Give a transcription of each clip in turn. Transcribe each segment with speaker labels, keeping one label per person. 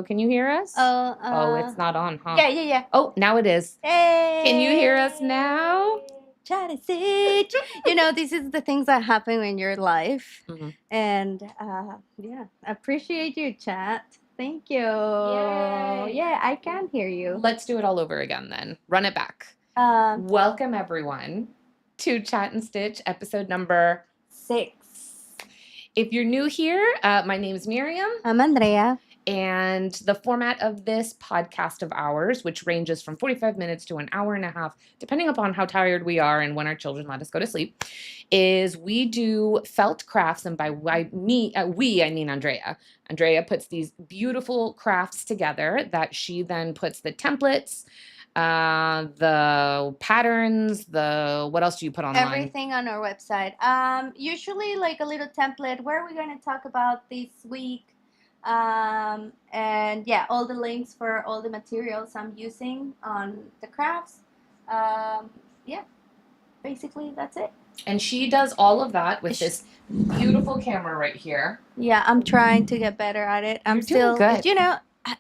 Speaker 1: Can you hear us? Oh, it's not on, huh?
Speaker 2: Yeah.
Speaker 1: Oh, now it is.
Speaker 2: Hey.
Speaker 1: Can you hear us now?
Speaker 2: Chat&stitch. This is the things that happen in your life.
Speaker 1: Mm-hmm.
Speaker 2: And appreciate you, chat. Thank you.
Speaker 1: Yay.
Speaker 2: Yeah, I can hear you.
Speaker 1: Let's do it all over again then. Run it back. Welcome everyone to Chat and Stitch, episode number
Speaker 2: 6.
Speaker 1: If you're new here, my name is Miriam.
Speaker 2: I'm Andrea.
Speaker 1: And the format of this podcast of ours, which ranges from 45 minutes to an hour and a half, depending upon how tired we are and when our children let us go to sleep, is we do felt crafts. And by we, I mean Andrea. Andrea puts these beautiful crafts together that she then puts the templates, the patterns, what else do you put online?
Speaker 2: Everything on our website. Usually like a little template. What are we going to talk about this week? And yeah, all the links for all the materials I'm using on the crafts. Basically that's it.
Speaker 1: And she does all of that with this beautiful camera right here.
Speaker 2: Yeah, I'm trying to get better at it. I'm still good.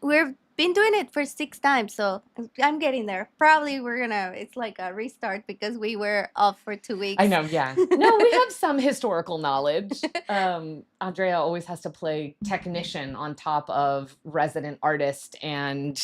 Speaker 2: We've been doing it for 6 times, so I'm getting there. Probably it's like a restart because we were off for 2 weeks.
Speaker 1: I know, yeah. No, we have some historical knowledge. Andrea always has to play technician on top of resident artist and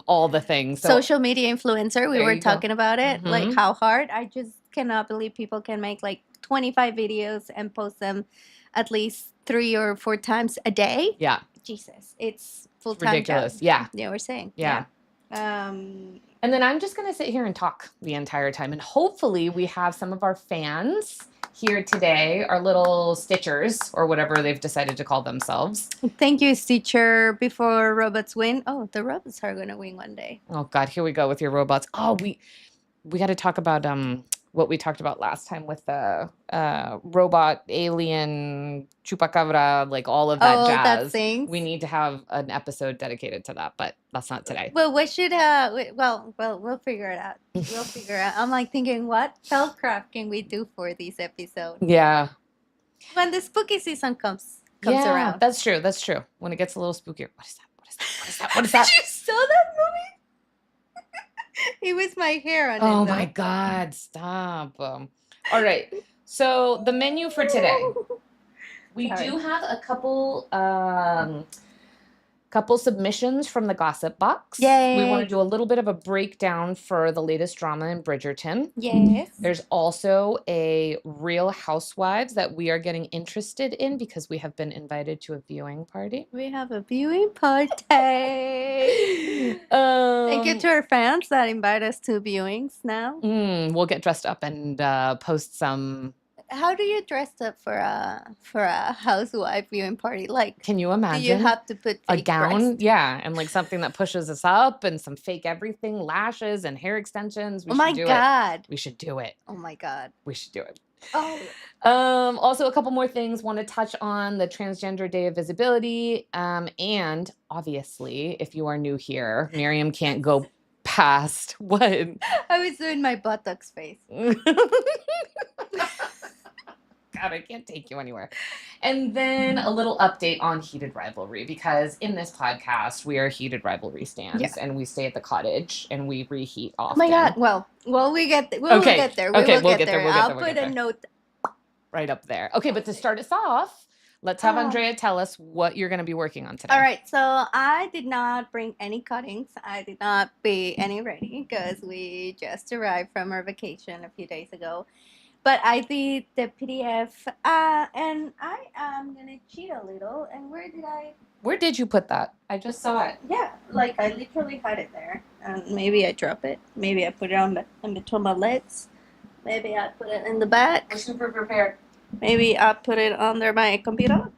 Speaker 1: all the things. So,
Speaker 2: social media influencer, we were talking about it,
Speaker 1: Mm-hmm.
Speaker 2: like how hard. I just cannot believe people can make like 25 videos and post them at least 3 or 4 times a day.
Speaker 1: Yeah.
Speaker 2: Jesus, it's full-time
Speaker 1: ridiculous.
Speaker 2: job.
Speaker 1: Yeah.
Speaker 2: Yeah, we're saying.
Speaker 1: Yeah. And then I'm just going to sit here and talk the entire time. And hopefully we have some of our fans here today, our little Stitchers, or whatever they've decided to call themselves.
Speaker 2: Thank you, Stitcher, before robots win. Oh, the robots are going to win one day.
Speaker 1: Oh, God, here we go with your robots. Oh, we got to talk about what we talked about last time with the robot, alien, chupacabra, like all of that jazz.
Speaker 2: That thing.
Speaker 1: We need to have an episode dedicated to that, but that's not today.
Speaker 2: Well, we should. We'll figure it out. We'll figure it out. I'm like thinking, what spellcraft can we do for this episode?
Speaker 1: Yeah.
Speaker 2: When the spooky season comes around.
Speaker 1: That's true. That's true. When it gets a little spookier. What is that? What is that? What is that? What is that?
Speaker 2: You saw that movie? It was my hair on it.
Speaker 1: Oh my God, stop. All right. So the menu for today. We do have a couple submissions from the Gossip Box.
Speaker 2: Yay.
Speaker 1: We want to do a little bit of a breakdown for the latest drama in Bridgerton.
Speaker 2: Yes.
Speaker 1: There's also a Real Housewives that we are getting interested in because we have been invited to a viewing party.
Speaker 2: We have a viewing party. Thank you to our fans that invite us to viewings now.
Speaker 1: We'll get dressed up and post some.
Speaker 2: How do you dress up for a housewife viewing party? Like,
Speaker 1: can you imagine?
Speaker 2: Do you have to put
Speaker 1: a gown? Yeah, and like something that pushes us up and some fake everything, lashes and hair extensions.
Speaker 2: Oh my God.
Speaker 1: We should do it.
Speaker 2: Oh my God.
Speaker 1: We should do it.
Speaker 2: Oh.
Speaker 1: Also, a couple more things. Want to touch on the Transgender Day of Visibility. And obviously, if you are new here, Miriam can't go past what?
Speaker 2: I was doing my buttocks face.
Speaker 1: God, I can't take you anywhere. And then a little update on Heated Rivalry, because in this podcast, we are Heated Rivalry stands, and we stay at the cottage and we reheat often.
Speaker 2: Oh my God. Well, we'll get there. We'll get there. I'll put a note
Speaker 1: right up there. Okay, but to start us off, let's have Andrea tell us what you're going to be working on today.
Speaker 2: All right. So I did not bring any cuttings. I did not be any ready because we just arrived from our vacation a few days ago. But I did the PDF, and I am going to cheat a little. And
Speaker 1: where did you put that? I just saw it.
Speaker 2: Yeah, like I literally had it there. And maybe I drop it. Maybe I put it in between my legs. Maybe I put it in the back.
Speaker 1: We're super prepared.
Speaker 2: Maybe I put it under my computer.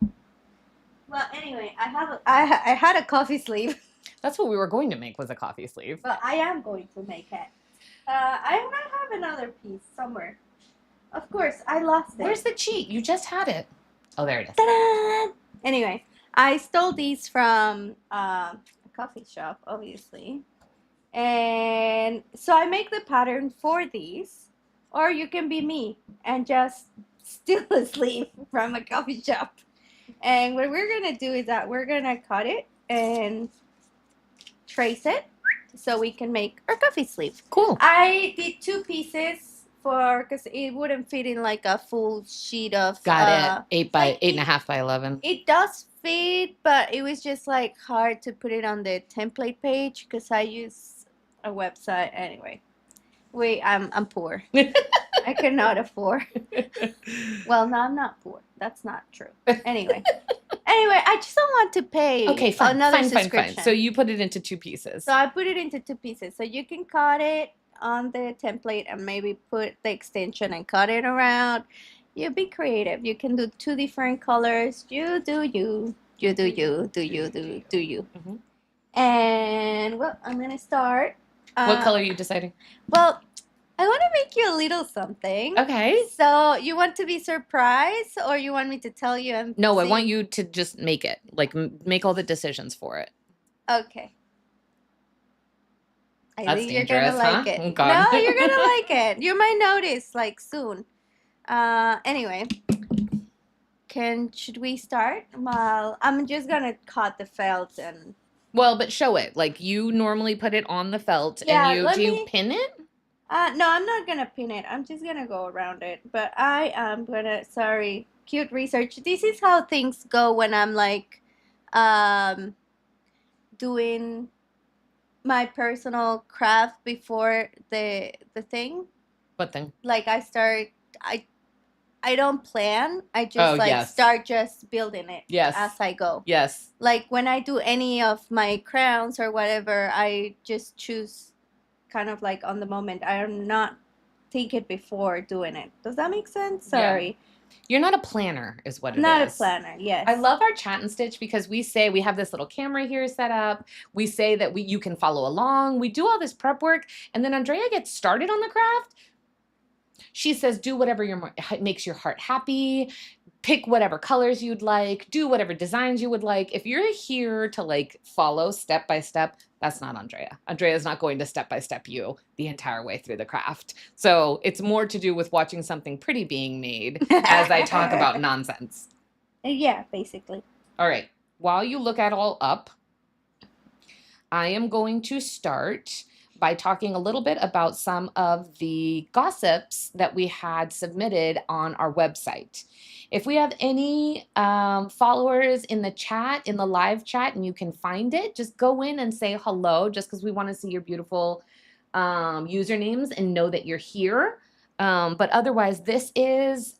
Speaker 2: Well, anyway, I had a coffee sleeve.
Speaker 1: That's what we were going to make, was a coffee sleeve.
Speaker 2: But I am going to make it. I might have another piece somewhere. Of course, I lost it.
Speaker 1: Where's the cheat? You just had it. Oh, there it is.
Speaker 2: Ta-da! Anyway, I stole these from a coffee shop, obviously. And so I make the pattern for these. Or you can be me and just steal a sleeve from a coffee shop. And what we're going to do is that we're going to cut it and trace it so we can make our coffee sleeve.
Speaker 1: Cool.
Speaker 2: I did 2 pieces because it wouldn't fit in like a full sheet of.
Speaker 1: Got it. 8 by
Speaker 2: like
Speaker 1: 8.5 by 11.
Speaker 2: It does fit, but it was just like hard to put it on the template page because I use a website anyway. I'm poor. I cannot afford. Well, no, I'm not poor. That's not true. Anyway, I just don't want to pay.
Speaker 1: Okay, fine,
Speaker 2: another
Speaker 1: fine.
Speaker 2: subscription.
Speaker 1: So you put it into 2 pieces.
Speaker 2: So I put it into 2 pieces. So you can cut it on the template and maybe put the extension and cut it around. You be creative. You can do 2 different colors. You do you. You do you. Do you do you.
Speaker 1: Mhm.
Speaker 2: And well, I'm gonna start.
Speaker 1: What color are you deciding?
Speaker 2: Well, I want to make you a little something.
Speaker 1: Okay.
Speaker 2: So you want to be surprised, or you want me to tell you? And
Speaker 1: No, I
Speaker 2: see?
Speaker 1: want you to just make it. Like, make all the decisions for it.
Speaker 2: Okay. I
Speaker 1: That's
Speaker 2: think you're
Speaker 1: dangerous,
Speaker 2: gonna like
Speaker 1: huh?
Speaker 2: it.
Speaker 1: Oh, God.
Speaker 2: No, you're gonna like it. You might notice like soon. Anyway, should we start? Well, I'm just gonna cut the felt and.
Speaker 1: Well, but show it. Like, you normally put it on the felt,
Speaker 2: Yeah,
Speaker 1: and do you pin it?
Speaker 2: No, I'm not gonna pin it. I'm just gonna go around it. But I am gonna. Sorry, cute research. This is how things go when I'm like, doing my personal craft before the thing.
Speaker 1: What thing?
Speaker 2: Like I don't plan. I just
Speaker 1: yes.
Speaker 2: start just building it as I go.
Speaker 1: Yes.
Speaker 2: Like when I do any of my crowns or whatever, I just choose kind of like on the moment. I am not thinking before doing it. Does that make sense? Sorry.
Speaker 1: You're not a planner, is what it is.
Speaker 2: Not a planner, yes.
Speaker 1: I love our chat and stitch because we say we have this little camera here set up. We say that you can follow along. We do all this prep work, and then Andrea gets started on the craft. She says, do whatever makes your heart happy. Pick whatever colors you'd like. Do whatever designs you would like. If you're here to like follow step by step, that's not Andrea. Andrea's not going to step by step you the entire way through the craft. So it's more to do with watching something pretty being made as I talk about nonsense.
Speaker 2: Yeah, basically.
Speaker 1: All right. While you look at all up, I am going to start by talking a little bit about some of the gossips that we had submitted on our website. If we have any followers in the chat, in the live chat, and you can find it, just go in and say hello, just because we want to see your beautiful usernames and know that you're here. But otherwise, this is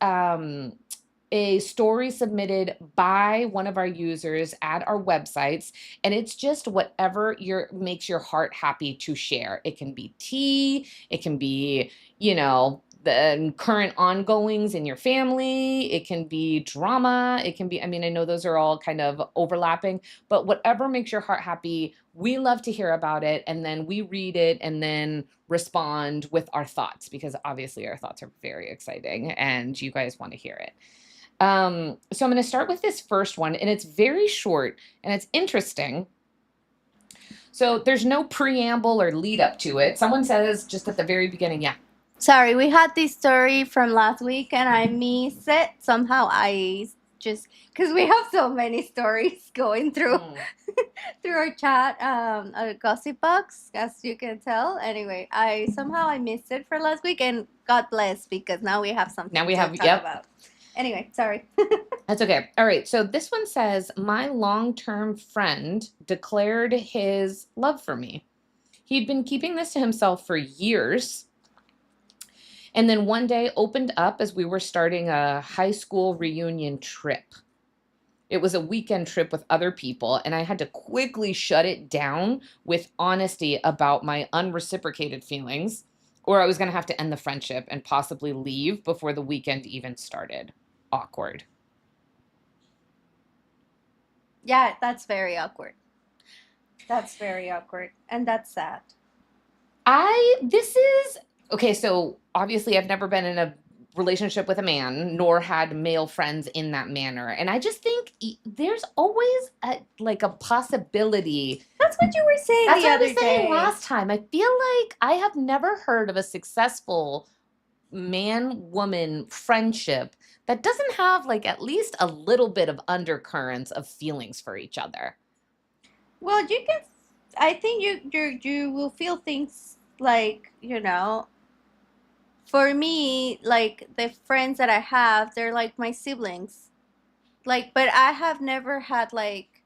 Speaker 1: a story submitted by one of our users at our websites, and it's just whatever makes your heart happy to share. It can be tea, it can be, the current ongoings in your family, it can be drama, it can be, I know those are all kind of overlapping, but whatever makes your heart happy, we love to hear about it, and then we read it and then respond with our thoughts, because obviously our thoughts are very exciting and you guys want to hear it. So I'm going to start with this first one, and it's very short and it's interesting. So there's no preamble or lead up to it. Someone says just at the very beginning, yeah.
Speaker 2: Sorry, we had this story from last week and I missed it. Somehow I just, because we have so many stories going through through our chat, our gossip box, as you can tell. Anyway, I missed it for last week, and God bless, because now we have something to talk about. Anyway, sorry.
Speaker 1: That's okay. All right. So this one says, my long-term friend declared his love for me. He'd been keeping this to himself for years, and then one day opened up as we were starting a high school reunion trip. It was a weekend trip with other people, and I had to quickly shut it down with honesty about my unreciprocated feelings, or I was going to have to end the friendship and possibly leave before the weekend even started. Awkward.
Speaker 2: Yeah, that's very awkward. That's very awkward, and that's sad.
Speaker 1: Okay, so obviously I've never been in a relationship with a man, nor had male friends in that manner. And I just think there's always a possibility.
Speaker 2: That's what you were saying the other day. That's what I was saying
Speaker 1: last time. I feel like I have never heard of a successful man-woman friendship that doesn't have like at least a little bit of undercurrents of feelings for each other.
Speaker 2: Well, you can. I think you will feel things like, For me, like the friends that I have, they're like my siblings. Like, but I have never had like,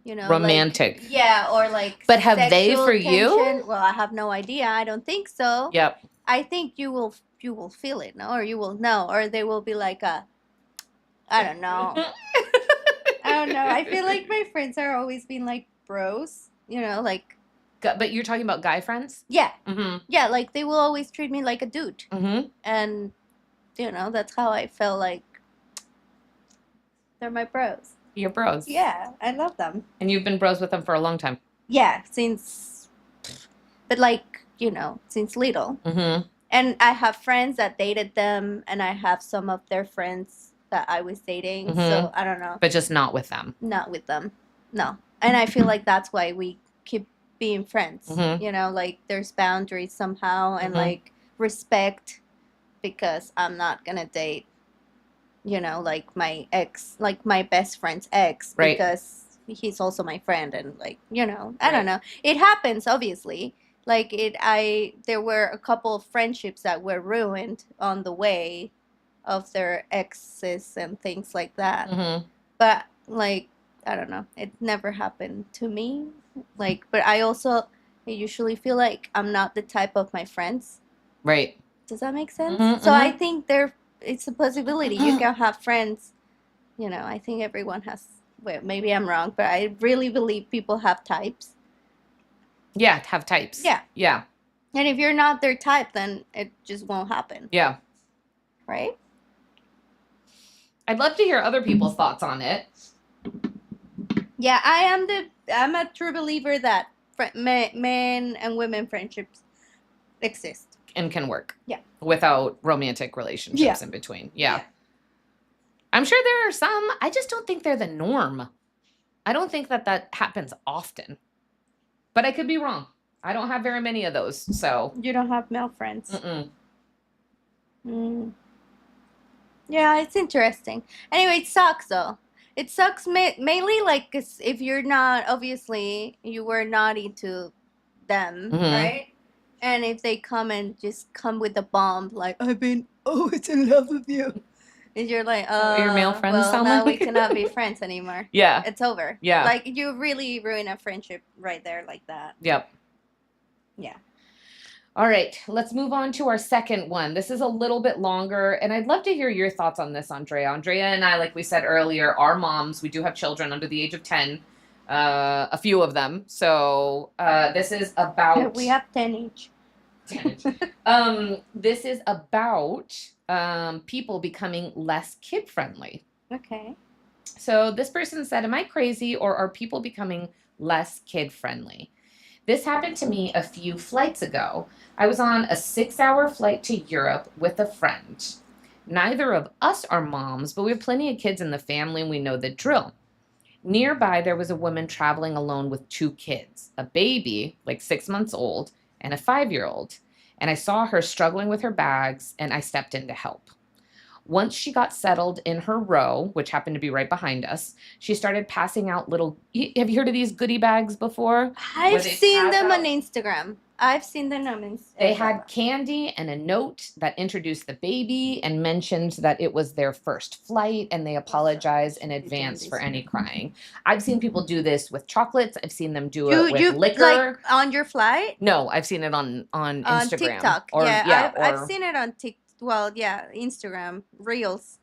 Speaker 2: like,
Speaker 1: Romantic.
Speaker 2: yeah, or like
Speaker 1: But have they
Speaker 2: sexual
Speaker 1: for you?
Speaker 2: tension. Well, I have no idea. I don't think so.
Speaker 1: Yep.
Speaker 2: I think you will feel it, no, or you will know, or they will be like I don't know. I don't know. I feel like my friends are always being like bros. Like,
Speaker 1: But you're talking about guy friends?
Speaker 2: yeah,
Speaker 1: Mm-hmm.
Speaker 2: yeah. Like they will always treat me like a dude,
Speaker 1: Mm-hmm.
Speaker 2: and that's how I feel like they're my bros.
Speaker 1: You're bros.
Speaker 2: Yeah, I love them.
Speaker 1: And you've been bros with them for a long time.
Speaker 2: Yeah, but like, since little.
Speaker 1: Mm-hmm.
Speaker 2: And I have friends that dated them, and I have some of their friends that I was dating.
Speaker 1: Mm-hmm.
Speaker 2: So I don't know.
Speaker 1: But just not with them.
Speaker 2: Not with them. No. And I feel like that's why we keep being friends.
Speaker 1: Mm-hmm.
Speaker 2: Like there's boundaries somehow, and
Speaker 1: Mhm.
Speaker 2: like respect, because I'm not gonna date, like my ex, like my best friend's ex,
Speaker 1: Right.
Speaker 2: because he's also my friend, and like, I
Speaker 1: Right.
Speaker 2: don't know. It happens, obviously. Like there were a couple of friendships that were ruined on the way of their exes and things like that.
Speaker 1: Mm-hmm.
Speaker 2: But like, I don't know, it never happened to me. Like, but I usually feel like I'm not the type of my friends.
Speaker 1: Right.
Speaker 2: Does that make sense?
Speaker 1: Mhm,
Speaker 2: So I
Speaker 1: mhm.
Speaker 2: think it's a possibility. You can have friends. I think everyone has. Well, maybe I'm wrong, but I really believe people have types.
Speaker 1: Yeah, have types.
Speaker 2: Yeah.
Speaker 1: Yeah.
Speaker 2: And if you're not their type, then it just won't happen,
Speaker 1: Yeah.
Speaker 2: right?
Speaker 1: I'd love to hear other people's thoughts on it.
Speaker 2: Yeah, I'm a true believer that men and women friendships exist.
Speaker 1: And can work.
Speaker 2: Yeah.
Speaker 1: Without romantic relationships
Speaker 2: Yeah.
Speaker 1: in between. Yeah. I'm sure there are some. I just don't think they're the norm. I don't think that happens often. But I could be wrong. I don't have very many of those. So.
Speaker 2: You don't have male friends.
Speaker 1: Mm-mm.
Speaker 2: Yeah, it's interesting. Anyway, it sucks though. It sucks mainly like 'cause if you're not, obviously you were not into them,
Speaker 1: Mhm.
Speaker 2: right? And if they come and just come with a bomb, like I've been always in love with you, and you're like,
Speaker 1: what your male friends
Speaker 2: well,
Speaker 1: sound
Speaker 2: now we
Speaker 1: like?
Speaker 2: cannot be friends anymore.
Speaker 1: Yeah.
Speaker 2: It's over.
Speaker 1: Yeah.
Speaker 2: Like you really ruin a friendship right there, like that.
Speaker 1: Yep.
Speaker 2: Yeah.
Speaker 1: All right, let's move on to our second one. This is a little bit longer, and I'd love to hear your thoughts on this, Andrea. Andrea and I, like we said earlier, are moms. We do have children under the age of 10, a few of them. So this is about...
Speaker 2: We have 10 each.
Speaker 1: 10 each. This is about people becoming less kid-friendly.
Speaker 2: Okay.
Speaker 1: So this person said, am I crazy, or are people becoming less kid-friendly? This happened to me a few flights ago. I was on a 6-hour flight to Europe with a friend. Neither of us are moms, but we have plenty of kids in the family and we know the drill. Nearby, there was a woman traveling alone with 2 kids, a baby, like 6 months old, and a 5-year-old. And I saw her struggling with her bags, and I stepped in to help. Once she got settled in her row, which happened to be right behind us, she started passing out little... Have you heard of these goodie bags before?
Speaker 2: I've seen them on Instagram. I've seen them on Instagram.
Speaker 1: They had candy and a note that introduced the baby and mentioned that it was their first flight, and they apologized in advance for any crying. I've seen people do this with chocolates. I've seen them do it with liquor.
Speaker 2: Like on your flight?
Speaker 1: No, I've seen it on Instagram.
Speaker 2: On TikTok. I've seen it on TikTok. Well, yeah, Instagram, Reels.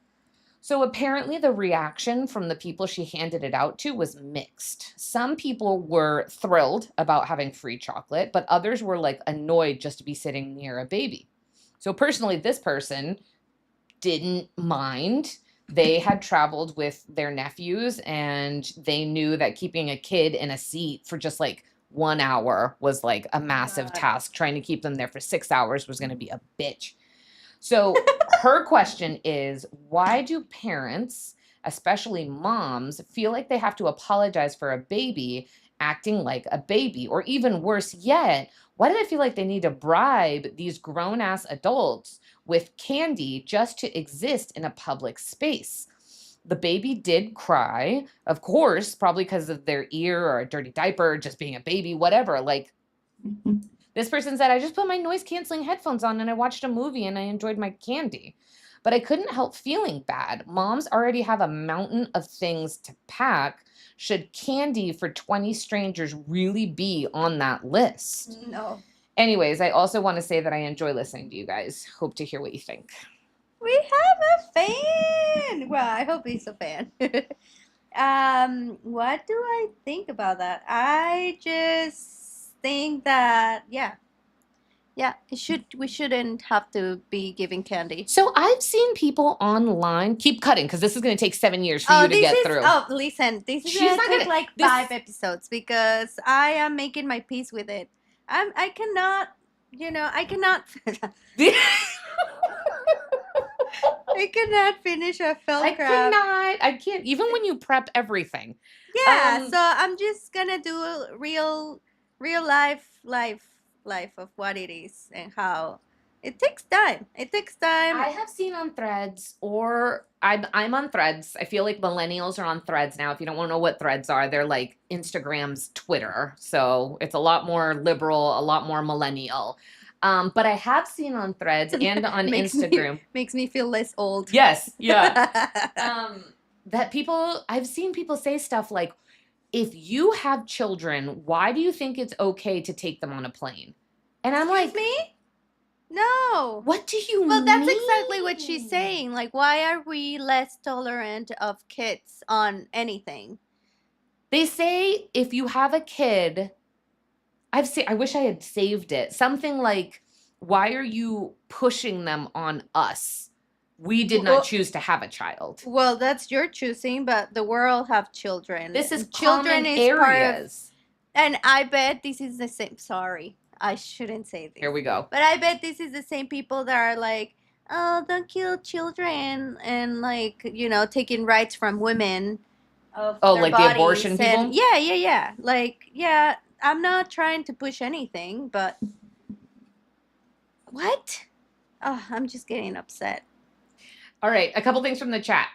Speaker 1: So apparently the reaction from the people she handed it out to was mixed. Some people were thrilled about having free chocolate, but others were like annoyed just to be sitting near a baby. So personally, this person didn't mind. They had traveled with their nephews, and they knew that keeping a kid in a seat for just like 1 hour was like a massive task. Trying to keep them there for 6 hours was going to be a bitch. So her question is, why do parents, especially moms, feel like they have to apologize for a baby acting like a baby? Or even worse yet, why do they feel like they need to bribe these grown-ass adults with candy just to exist in a public space? The baby did cry, of course, probably because of their ear or a dirty diaper, or just being a baby, whatever. Like, this person said, I just put my noise canceling headphones on and I watched a movie and I enjoyed my candy. But I couldn't help feeling bad. Moms already have a mountain of things to pack. Should candy for 20 strangers really be on that list?
Speaker 2: No.
Speaker 1: Anyways, I also want to say that I enjoy listening to you guys. Hope to hear what you think.
Speaker 2: We have a fan. Well, I hope he's a fan. What do I think about that? I just think that we shouldn't have to be giving candy.
Speaker 1: So I've seen people online keep cutting because this is going to take 7 years for you to get through.
Speaker 2: Oh, listen, this is
Speaker 1: She's
Speaker 2: gonna
Speaker 1: not
Speaker 2: take
Speaker 1: gonna-
Speaker 2: like
Speaker 1: this-
Speaker 2: 5 episodes because I am making my peace with it. I cannot, I cannot. I cannot finish a felt
Speaker 1: I
Speaker 2: crab.
Speaker 1: cannot. I can't. Even when you prep everything.
Speaker 2: Yeah, so I'm just gonna do a real life of what it is and how it takes time. It takes time.
Speaker 1: I have seen on Threads, or I'm on Threads. I feel like millennials are on Threads now. If you don't want to know what Threads are, they're like Instagram's Twitter. So it's a lot more liberal, a lot more millennial. But I have seen on Threads and on Instagram.
Speaker 2: Makes me feel less old.
Speaker 1: Yes, yeah. That I've seen people say stuff like, if you have children, why do you think it's okay to take them on a plane? And I'm
Speaker 2: Excuse
Speaker 1: like,
Speaker 2: me? No.
Speaker 1: what do you mean?
Speaker 2: Well, that's exactly what she's saying. Like, why are we less tolerant of kids on anything?
Speaker 1: They say if you have a kid, I wish I had saved it. Something like, why are you pushing them on us? We did not choose to have a child.
Speaker 2: Well, that's your choosing, but the world have children.
Speaker 1: This is
Speaker 2: children
Speaker 1: common
Speaker 2: is
Speaker 1: areas.
Speaker 2: And I bet this is the same. Sorry, I shouldn't say this.
Speaker 1: Here we go.
Speaker 2: But I bet this is the same people that are like, oh, don't kill children, and like, taking rights from women. Of their
Speaker 1: like the abortion people?
Speaker 2: Yeah. Like, yeah, I'm not trying to push anything, but what? Oh, I'm just getting upset.
Speaker 1: All right, a couple things from the chat.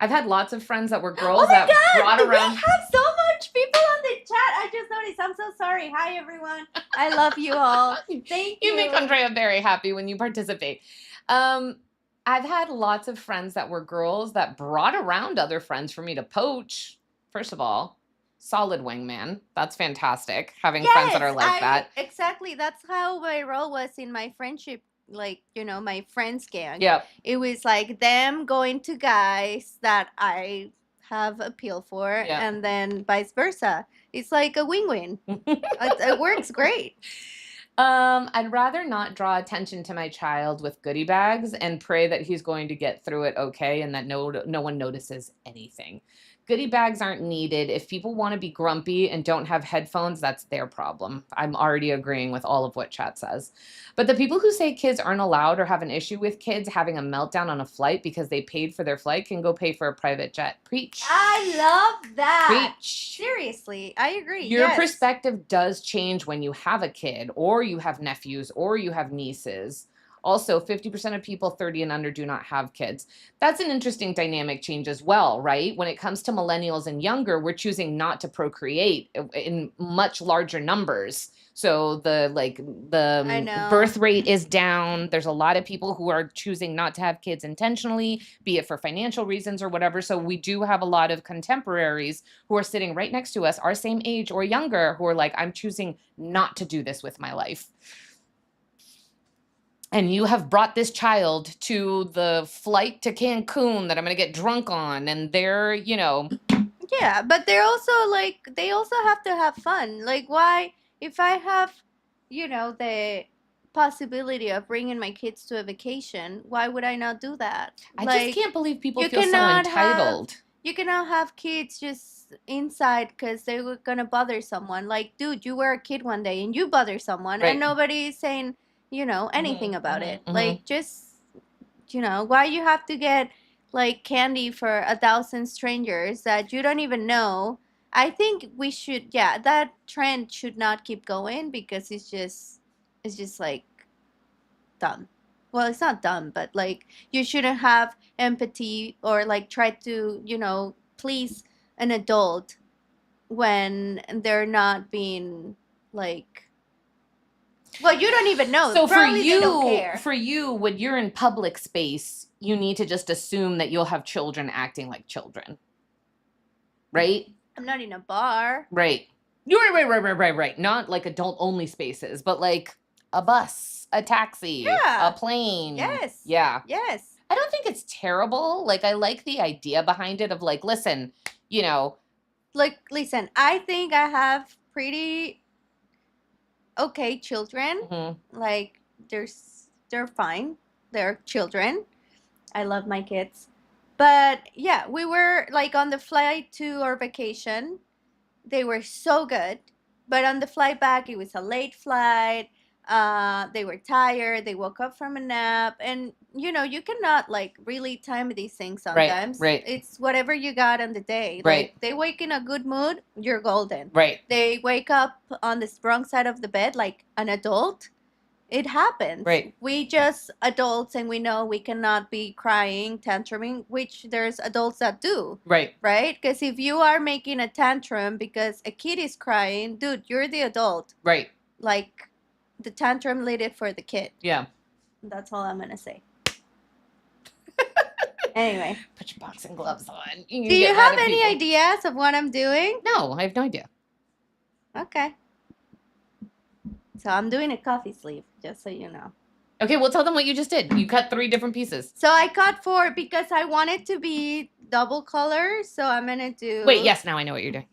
Speaker 1: I've had lots of friends that were girls that brought around.
Speaker 2: We have so much people on the chat. I just noticed. I'm so sorry. Hi, everyone. I love you all. Thank you.
Speaker 1: You make Andrea very happy when you participate. I've had lots of friends that were girls that brought around other friends for me to poach. First of all, solid wingman. That's fantastic. Having friends that are like that.
Speaker 2: Exactly. That's how my role was in my friendship. Like, my friends gang.
Speaker 1: Yep.
Speaker 2: It was like them going to guys that I have appeal for, and then vice versa. It's like a win-win. It works great.
Speaker 1: I'd rather not draw attention to my child with goodie bags and pray that he's going to get through it okay and that no one notices anything. Goodie bags aren't needed. If people want to be grumpy and don't have headphones, that's their problem. I'm already agreeing with all of what chat says. But the people who say kids aren't allowed or have an issue with kids having a meltdown on a flight because they paid for their flight can go pay for a private jet. Preach.
Speaker 2: I love that.
Speaker 1: Preach.
Speaker 2: Seriously, I agree.
Speaker 1: Your perspective does change when you have a kid or you have nephews or you have nieces. Also, 50% of people 30 and under do not have kids. That's an interesting dynamic change as well, right? When it comes to millennials and younger, we're choosing not to procreate in much larger numbers. So the birth rate is down. There's a lot of people who are choosing not to have kids intentionally, be it for financial reasons or whatever. So we do have a lot of contemporaries who are sitting right next to us, our same age or younger, who are like, I'm choosing not to do this with my life. And you have brought this child to the flight to Cancun that I'm going to get drunk on. And they're,
Speaker 2: Yeah, but they're also they also have to have fun. Like, why, if I have, the possibility of bringing my kids to a vacation, why would I not do that?
Speaker 1: I just can't believe people feel so entitled.
Speaker 2: You cannot have kids just inside because they were going to bother someone. Like, dude, you were a kid one day and you bother someone and nobody is saying, anything about it. Like, just, why you have to get like candy for 1,000 strangers that you don't even know. I think we should, that trend should not keep going because it's just like dumb. well, it's not dumb, but like you shouldn't have empathy or like try to, please an adult when they're not being like, well, you don't even know.
Speaker 1: So
Speaker 2: Probably they don't care.
Speaker 1: for you, when you're in public space, you need to just assume that you'll have children acting like children. Right?
Speaker 2: I'm not in a bar.
Speaker 1: Right. You're right. Not like adult only spaces, but like a bus, a taxi,
Speaker 2: Yeah.
Speaker 1: a plane.
Speaker 2: Yes.
Speaker 1: Yeah.
Speaker 2: Yes.
Speaker 1: I don't think it's terrible. Like, I like the idea behind it of like, listen,
Speaker 2: Like, listen, I think I have pretty okay children.
Speaker 1: mhm.
Speaker 2: Like, they're fine. They're children. I love my kids. But yeah, we were like on the flight to our vacation. They were so good. But on the flight back, it was a late flight. They were tired. They woke up from a nap. And, you cannot like really time these things sometimes.
Speaker 1: right.
Speaker 2: It's whatever you got on the day.
Speaker 1: Right.
Speaker 2: Like, they wake in a good mood, you're golden.
Speaker 1: Right.
Speaker 2: They wake up on the wrong side of the bed like an adult. It happens.
Speaker 1: Right.
Speaker 2: We just adults and we know we cannot be crying, tantruming, which there's adults that do.
Speaker 1: Right.
Speaker 2: Right? Because if you are making a tantrum because a kid is crying, dude, you're the adult.
Speaker 1: Right.
Speaker 2: Like, the tantrum lit it for the kid.
Speaker 1: Yeah.
Speaker 2: That's all I'm going to say. Anyway.
Speaker 1: Put your boxing gloves on.
Speaker 2: Do you have any ideas of what I'm doing?
Speaker 1: No, I have no idea.
Speaker 2: Okay. So I'm doing a coffee sleeve, just so you know.
Speaker 1: Okay, well, tell them what you just did. You cut 3 different pieces.
Speaker 2: So I cut 4 because I want it to be double color. So I'm going to do...
Speaker 1: Wait, yes, now I know what you're doing.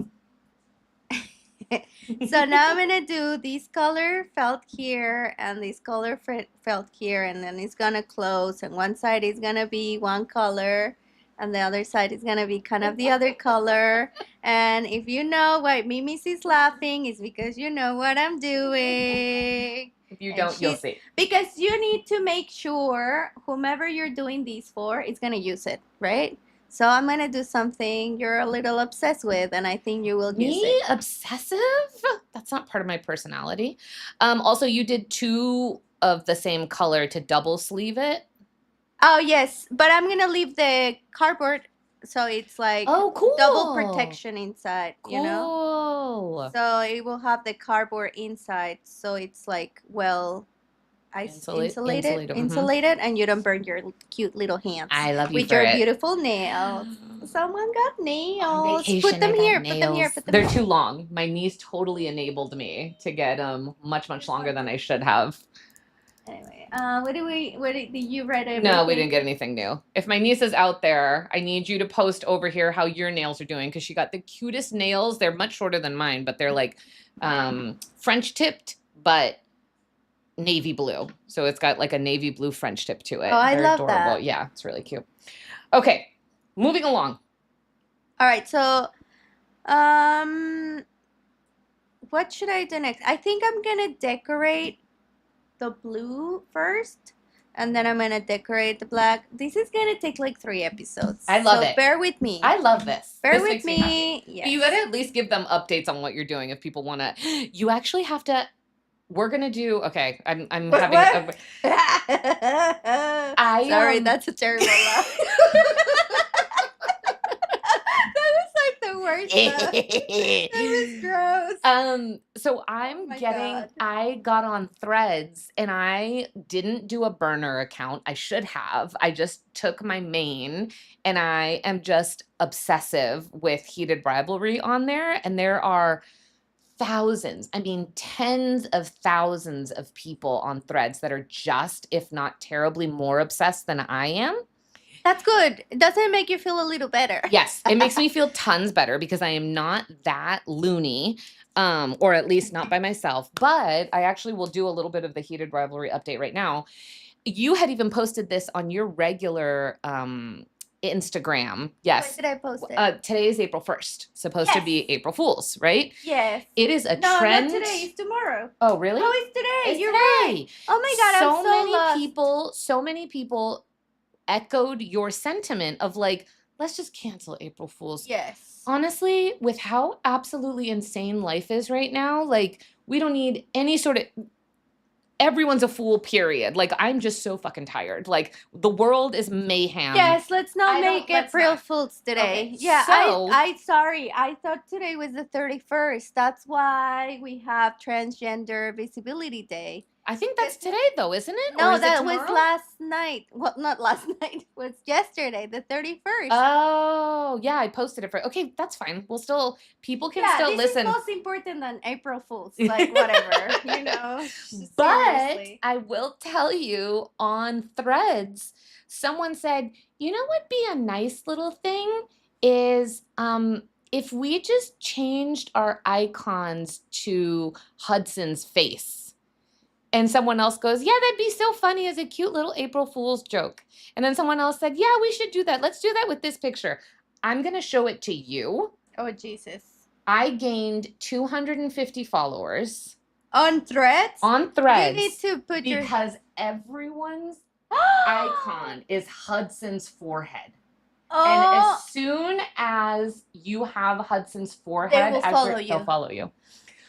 Speaker 2: So now I'm going to do this color felt here and this color felt here. And then it's going to close. And one side is going to be one color. And the other side is going to be kind of the other color. And if you know why Mimi's is laughing, it's because you know what I'm doing.
Speaker 1: If you don't, you'll see.
Speaker 2: Because you need to make sure whomever you're doing these for is going to use it, right? So I'm going to do something you're a little obsessed with, and I think you will use it.
Speaker 1: Me? Obsessive? That's not part of my personality. Also, you did 2 of the same color to double sleeve it.
Speaker 2: Oh, yes. But I'm going to leave the cardboard so it's like
Speaker 1: cool.
Speaker 2: double protection inside,
Speaker 1: Cool.
Speaker 2: So it will have the cardboard inside. So it's like, well, insulated, and you don't burn your cute little hands.
Speaker 1: I love you
Speaker 2: with
Speaker 1: for
Speaker 2: your
Speaker 1: it.
Speaker 2: Beautiful nails. Someone got nails.
Speaker 1: Vacation,
Speaker 2: Put them
Speaker 1: I got
Speaker 2: here.
Speaker 1: nails.
Speaker 2: Put them here. Put them
Speaker 1: They're
Speaker 2: here.
Speaker 1: too long. My niece totally enabled me to get much longer than I should have.
Speaker 2: Anyway, did you read everything?
Speaker 1: No, we didn't get anything new. If my niece is out there, I need you to post over here how your nails are doing, because she got the cutest nails. They're much shorter than mine, but they're like French tipped, but navy blue. So it's got like a navy blue French tip to it.
Speaker 2: Oh, I love
Speaker 1: adorable.
Speaker 2: that.
Speaker 1: Yeah, it's really cute. Okay, moving along.
Speaker 2: All right, so what should I do next? I think I'm gonna decorate the blue first, and then I'm gonna decorate the black. This is gonna take like 3 episodes.
Speaker 1: I love it.
Speaker 2: Bear with me.
Speaker 1: I love this.
Speaker 2: Bear
Speaker 1: this
Speaker 2: with me. Yes.
Speaker 1: You gotta at least give them updates on what you're doing if people wanna. You actually have to. We're gonna do. Okay, I'm having.
Speaker 2: What? Sorry, that's a terrible laugh. That was like the worst laugh. That was gross.
Speaker 1: So I'm
Speaker 2: God.
Speaker 1: I got on Threads and I didn't do a burner account. I should have. I just took my main, and I am just obsessive with Heated Rivalry on there. And there are thousands, I mean, tens of thousands of people on Threads that are just, if not terribly more obsessed than I am.
Speaker 2: That's good. Doesn't it make you feel a little better?
Speaker 1: Yes, it makes me feel tons better because I am not that loony, or at least not by myself. But I actually will do a little bit of the Heated Rivalry update right now. You had even posted this on your regular Instagram. Yes.
Speaker 2: When did I post it?
Speaker 1: Today is April 1st. Supposed to be April Fool's, right?
Speaker 2: Yes.
Speaker 1: It is a
Speaker 2: No,
Speaker 1: trend.
Speaker 2: not today. It's tomorrow.
Speaker 1: Oh, really?
Speaker 2: Oh, it's today.
Speaker 1: It's
Speaker 2: You're
Speaker 1: today.
Speaker 2: right. Oh my God, I'm so lost.
Speaker 1: So many people echoed your sentiment of like, let's just cancel April Fool's.
Speaker 2: Yes.
Speaker 1: Honestly, with how absolutely insane life is right now, like, we don't need any sort of. everyone's a fool, period. Like, I'm just so fucking tired. Like, the world is mayhem.
Speaker 2: Yes, let's not
Speaker 1: I don't-
Speaker 2: make
Speaker 1: let's
Speaker 2: April
Speaker 1: not.
Speaker 2: Fools today.
Speaker 1: Okay,
Speaker 2: Yeah,
Speaker 1: so-
Speaker 2: I sorry. I thought today was the 31st. That's why we have Transgender Visibility Day.
Speaker 1: I think that's today, though, isn't it? Or
Speaker 2: No,
Speaker 1: is it
Speaker 2: that was
Speaker 1: tomorrow?
Speaker 2: last night. Well, not last night. It was yesterday, the 31st.
Speaker 1: Oh, yeah, I posted it for. Okay, that's fine. We'll still, people can still
Speaker 2: this
Speaker 1: listen.
Speaker 2: is most important than April Fools. Like, whatever, you know.
Speaker 1: But
Speaker 2: Seriously.
Speaker 1: I will tell you, on Threads, someone said, you know what'd be a nice little thing is if we just changed our icons to Hudson's face. And someone else goes, yeah, that'd be so funny as a cute little April Fool's joke. And then someone else said, yeah, we should do that. Let's do that with this picture. I'm going to show it to you.
Speaker 2: Oh, Jesus.
Speaker 1: I gained 250 followers.
Speaker 2: On Threads?
Speaker 1: On Threads.
Speaker 2: You need to put
Speaker 1: because everyone's icon is Hudson's forehead.
Speaker 2: Oh.
Speaker 1: And as soon as you have Hudson's forehead,
Speaker 2: will follow you.
Speaker 1: they'll follow you.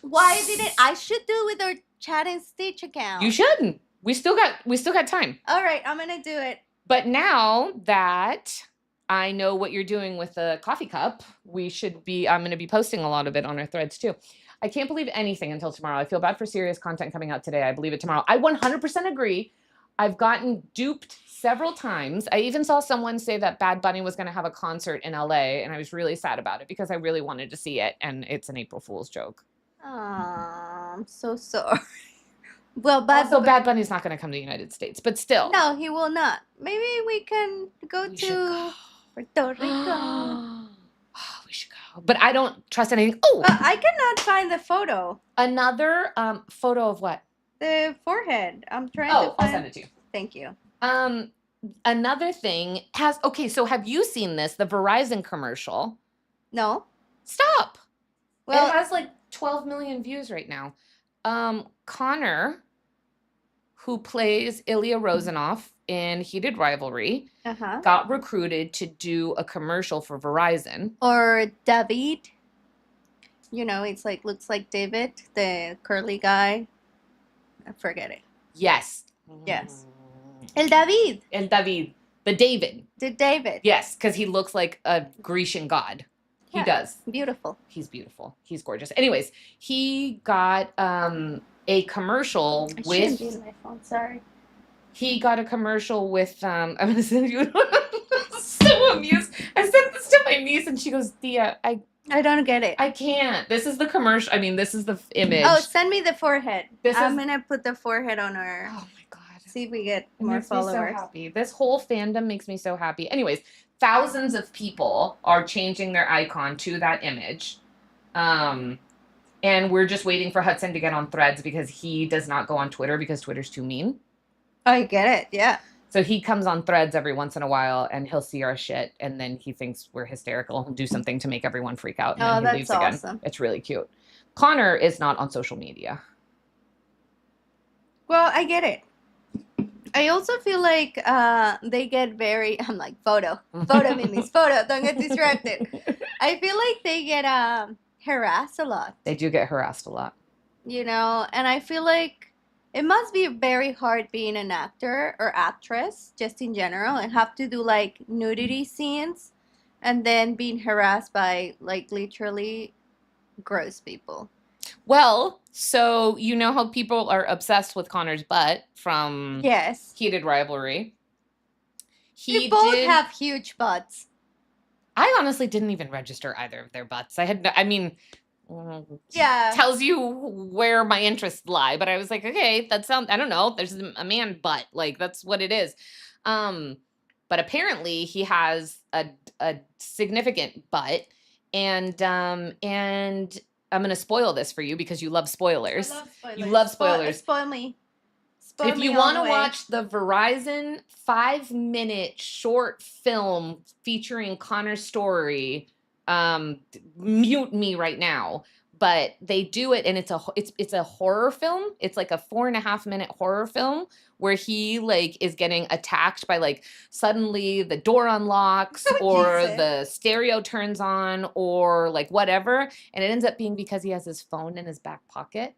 Speaker 2: Why didn't I should do with our Chat and Stitch account?
Speaker 1: You shouldn't. We still got time.
Speaker 2: All right, I'm gonna do it.
Speaker 1: But now that I know what you're doing with the coffee cup, I'm going to be posting a lot of it on our Threads too. I can't believe anything until tomorrow. I feel bad for serious content coming out today. I believe it tomorrow. I 100% agree. I've gotten duped several times. I even saw someone say that Bad Bunny was going to have a concert in LA, and I was really sad about it because I really wanted to see it, and it's an April Fool's joke.
Speaker 2: I'm so sorry. Well,
Speaker 1: Bad Bunny's not going to come to the United States, but still.
Speaker 2: No, he will not. Maybe we can go to Puerto Rico.
Speaker 1: We should go. But I don't trust anything. Oh!
Speaker 2: I cannot find the photo.
Speaker 1: Another photo of what?
Speaker 2: The forehead. I'm trying to find.
Speaker 1: I'll send it to you.
Speaker 2: Thank you.
Speaker 1: Another thing so have you seen this? The Verizon commercial.
Speaker 2: No.
Speaker 1: Stop.
Speaker 2: Well,
Speaker 1: it has like 12 million views right now. Connor, who plays Ilya Rozanov in Heated Rivalry, got recruited to do a commercial for Verizon.
Speaker 2: Or David. You know, it's like, looks like David, the curly guy. I forget it.
Speaker 1: Yes.
Speaker 2: Yes. El David.
Speaker 1: The David.
Speaker 2: The David.
Speaker 1: Yes, because he looks like a Grecian god. He does.
Speaker 2: Beautiful.
Speaker 1: He's beautiful. He's gorgeous. Anyways, he got a commercial
Speaker 2: I
Speaker 1: with.
Speaker 2: shouldn't be in my phone. Sorry.
Speaker 1: He got a commercial with. I'm gonna send you. So amused. I sent this to my niece, and she goes, "Thea, I
Speaker 2: don't get it.
Speaker 1: I can't. This is the commercial. I mean, this is the image.
Speaker 2: Oh, send me the forehead. I'm gonna put the forehead on our.
Speaker 1: Oh my god.
Speaker 2: See if we get more followers.
Speaker 1: Me so happy. This whole fandom makes me so happy. Anyways, thousands of people are changing their icon to that image. And we're just waiting for Hudson to get on Threads because he does not go on Twitter because Twitter's too mean.
Speaker 2: I get it. Yeah.
Speaker 1: So he comes on Threads every once in a while and he'll see our shit and then he thinks we're hysterical. He'll do something to make everyone freak out and then he leaves again.
Speaker 2: Awesome.
Speaker 1: It's really cute. Connor is not on social media.
Speaker 2: Well, I get it. I also feel like they get very, I'm like, photo, mimis, photo, don't get distracted. I feel like they get harassed a lot.
Speaker 1: They do get harassed a lot.
Speaker 2: You know, and I feel like it must be very hard being an actor or actress, just in general, and have to do like nudity scenes and then being harassed by like literally gross people.
Speaker 1: Well, so you know how people are obsessed with Connor's butt from Heated Rivalry.
Speaker 2: They both have huge butts.
Speaker 1: I honestly didn't even register either of their butts. Tells you where my interests lie. But I was like, okay, that sounds, I don't know. There's a man butt. Like, that's what it is. But apparently he has a significant butt. And I'm going to spoil this for you because you love spoilers.
Speaker 2: I love spoilers.
Speaker 1: You love spoilers.
Speaker 2: Spoil me.
Speaker 1: If you want to watch the Verizon 5-minute short film featuring Connor's story, mute me right now. But they do it, and it's a horror film. It's like a 4.5-minute horror film where he like is getting attacked by like suddenly the door unlocks or the stereo turns on or like whatever, and it ends up being because he has his phone in his back pocket,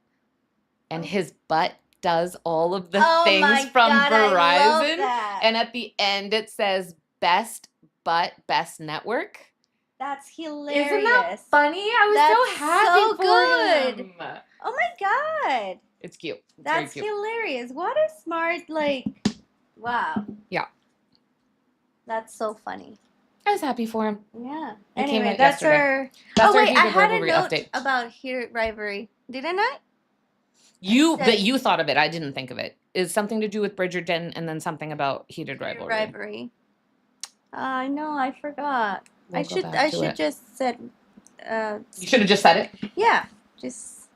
Speaker 1: and his butt does all of the
Speaker 2: Oh
Speaker 1: things
Speaker 2: my
Speaker 1: from
Speaker 2: God, I love
Speaker 1: Verizon.
Speaker 2: that.
Speaker 1: And at the end, it says best network.
Speaker 2: That's hilarious.
Speaker 1: Isn't that funny? I was
Speaker 2: That's
Speaker 1: so happy
Speaker 2: so
Speaker 1: for
Speaker 2: good.
Speaker 1: him.
Speaker 2: Oh my God.
Speaker 1: It's cute. It's
Speaker 2: That's
Speaker 1: very cute.
Speaker 2: hilarious. What a smart, wow.
Speaker 1: Yeah.
Speaker 2: That's so funny.
Speaker 1: I was happy for him.
Speaker 2: Yeah.
Speaker 1: It came
Speaker 2: Anyway,
Speaker 1: out
Speaker 2: that's
Speaker 1: yesterday.
Speaker 2: our.
Speaker 1: That's our
Speaker 2: wait, I
Speaker 1: Heated
Speaker 2: had a
Speaker 1: Rivalry
Speaker 2: note
Speaker 1: update.
Speaker 2: about Heated Rivalry, didn't I?
Speaker 1: But you thought of it. I didn't think of it. It's something to do with Bridgerton and then something about Heated Rivalry.
Speaker 2: No, I forgot.
Speaker 1: We'll
Speaker 2: I
Speaker 1: go
Speaker 2: should
Speaker 1: back to it.
Speaker 2: just said.
Speaker 1: You should have just said it.
Speaker 2: Yeah, just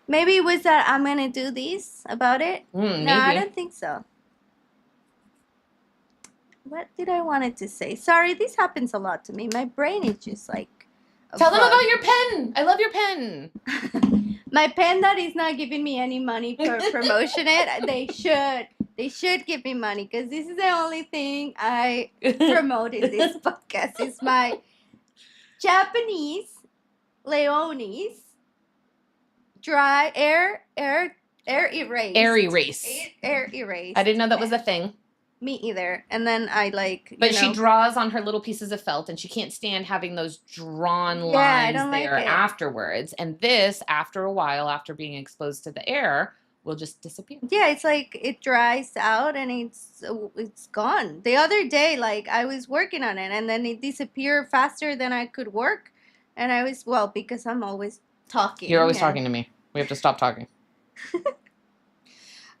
Speaker 2: maybe it was that I'm gonna do this about it.
Speaker 1: Maybe.
Speaker 2: No, I don't think so. What did I wanted to say? Sorry, this happens a lot to me. My brain is just like.
Speaker 1: Tell them about your pen. I love your pen.
Speaker 2: My pen that is not giving me any money for promotion it. They should give me money because this is the only thing I promote in this podcast. It's my Japanese Leonis dry air erase.
Speaker 1: Air erase.
Speaker 2: Air erase.
Speaker 1: I didn't know that was a thing.
Speaker 2: Me either. And then I
Speaker 1: But she draws on her little pieces of felt, and she can't stand having those drawn lines there afterwards. And this, after a while, after being exposed to the air, will just disappear.
Speaker 2: Yeah, it's like it dries out and it's gone. The other day, like I was working on it, and then it disappeared faster than I could work. And I was because I'm always talking.
Speaker 1: You're always talking to me. We have to stop talking.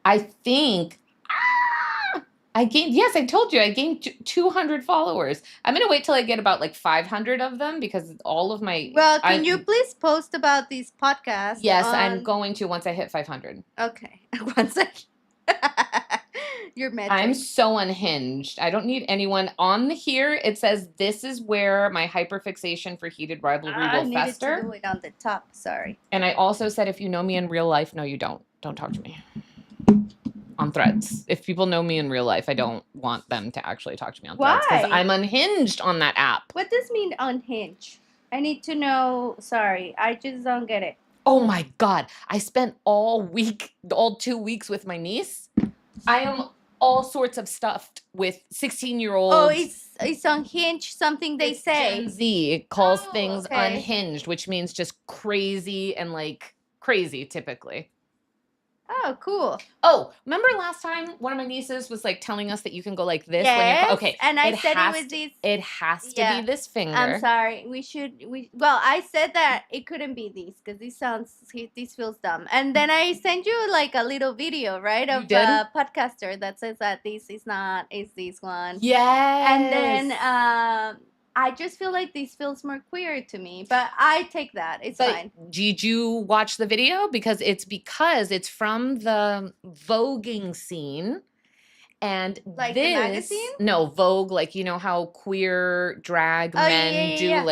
Speaker 1: I think. I told you I gained 200 followers. I'm going to wait till I get about 500 of them because all of my...
Speaker 2: Well, can you please post about these podcasts?
Speaker 1: Yes, I'm going to once I hit 500.
Speaker 2: Okay. Once Your metric.
Speaker 1: I'm so unhinged. I don't need anyone on here. It says this is where my hyperfixation for Heated Rivalry will fester.
Speaker 2: I needed to do it on the top. Sorry.
Speaker 1: And I also said if you know me in real life, no, you don't. Don't talk to me. On Threads. If people know me in real life, I don't want them to actually talk to me on Threads because I'm unhinged on that app.
Speaker 2: What does mean unhinged? I need to know. Sorry, I just don't get it.
Speaker 1: Oh my God. I spent all 2 weeks with my niece. I am all sorts of stuffed with 16-year-olds.
Speaker 2: Oh, it's unhinged, something they say.
Speaker 1: Gen Z calls things unhinged, which means just crazy and crazy typically.
Speaker 2: Oh, cool.
Speaker 1: Oh, remember last time one of my nieces was telling us that you can go like this?
Speaker 2: Yes,
Speaker 1: when you're,
Speaker 2: and I said it was this.
Speaker 1: It has to be this finger.
Speaker 2: I'm sorry. I said that it couldn't be this because this feels dumb. And then I sent you a little video, right, of a podcaster that says that this is this one.
Speaker 1: Yes.
Speaker 2: And then I just feel like this feels more queer to me, but I take that. It's fine.
Speaker 1: Did you watch the video? Because it's from the voguing scene. And
Speaker 2: the magazine?
Speaker 1: No, Vogue, you know how queer drag men do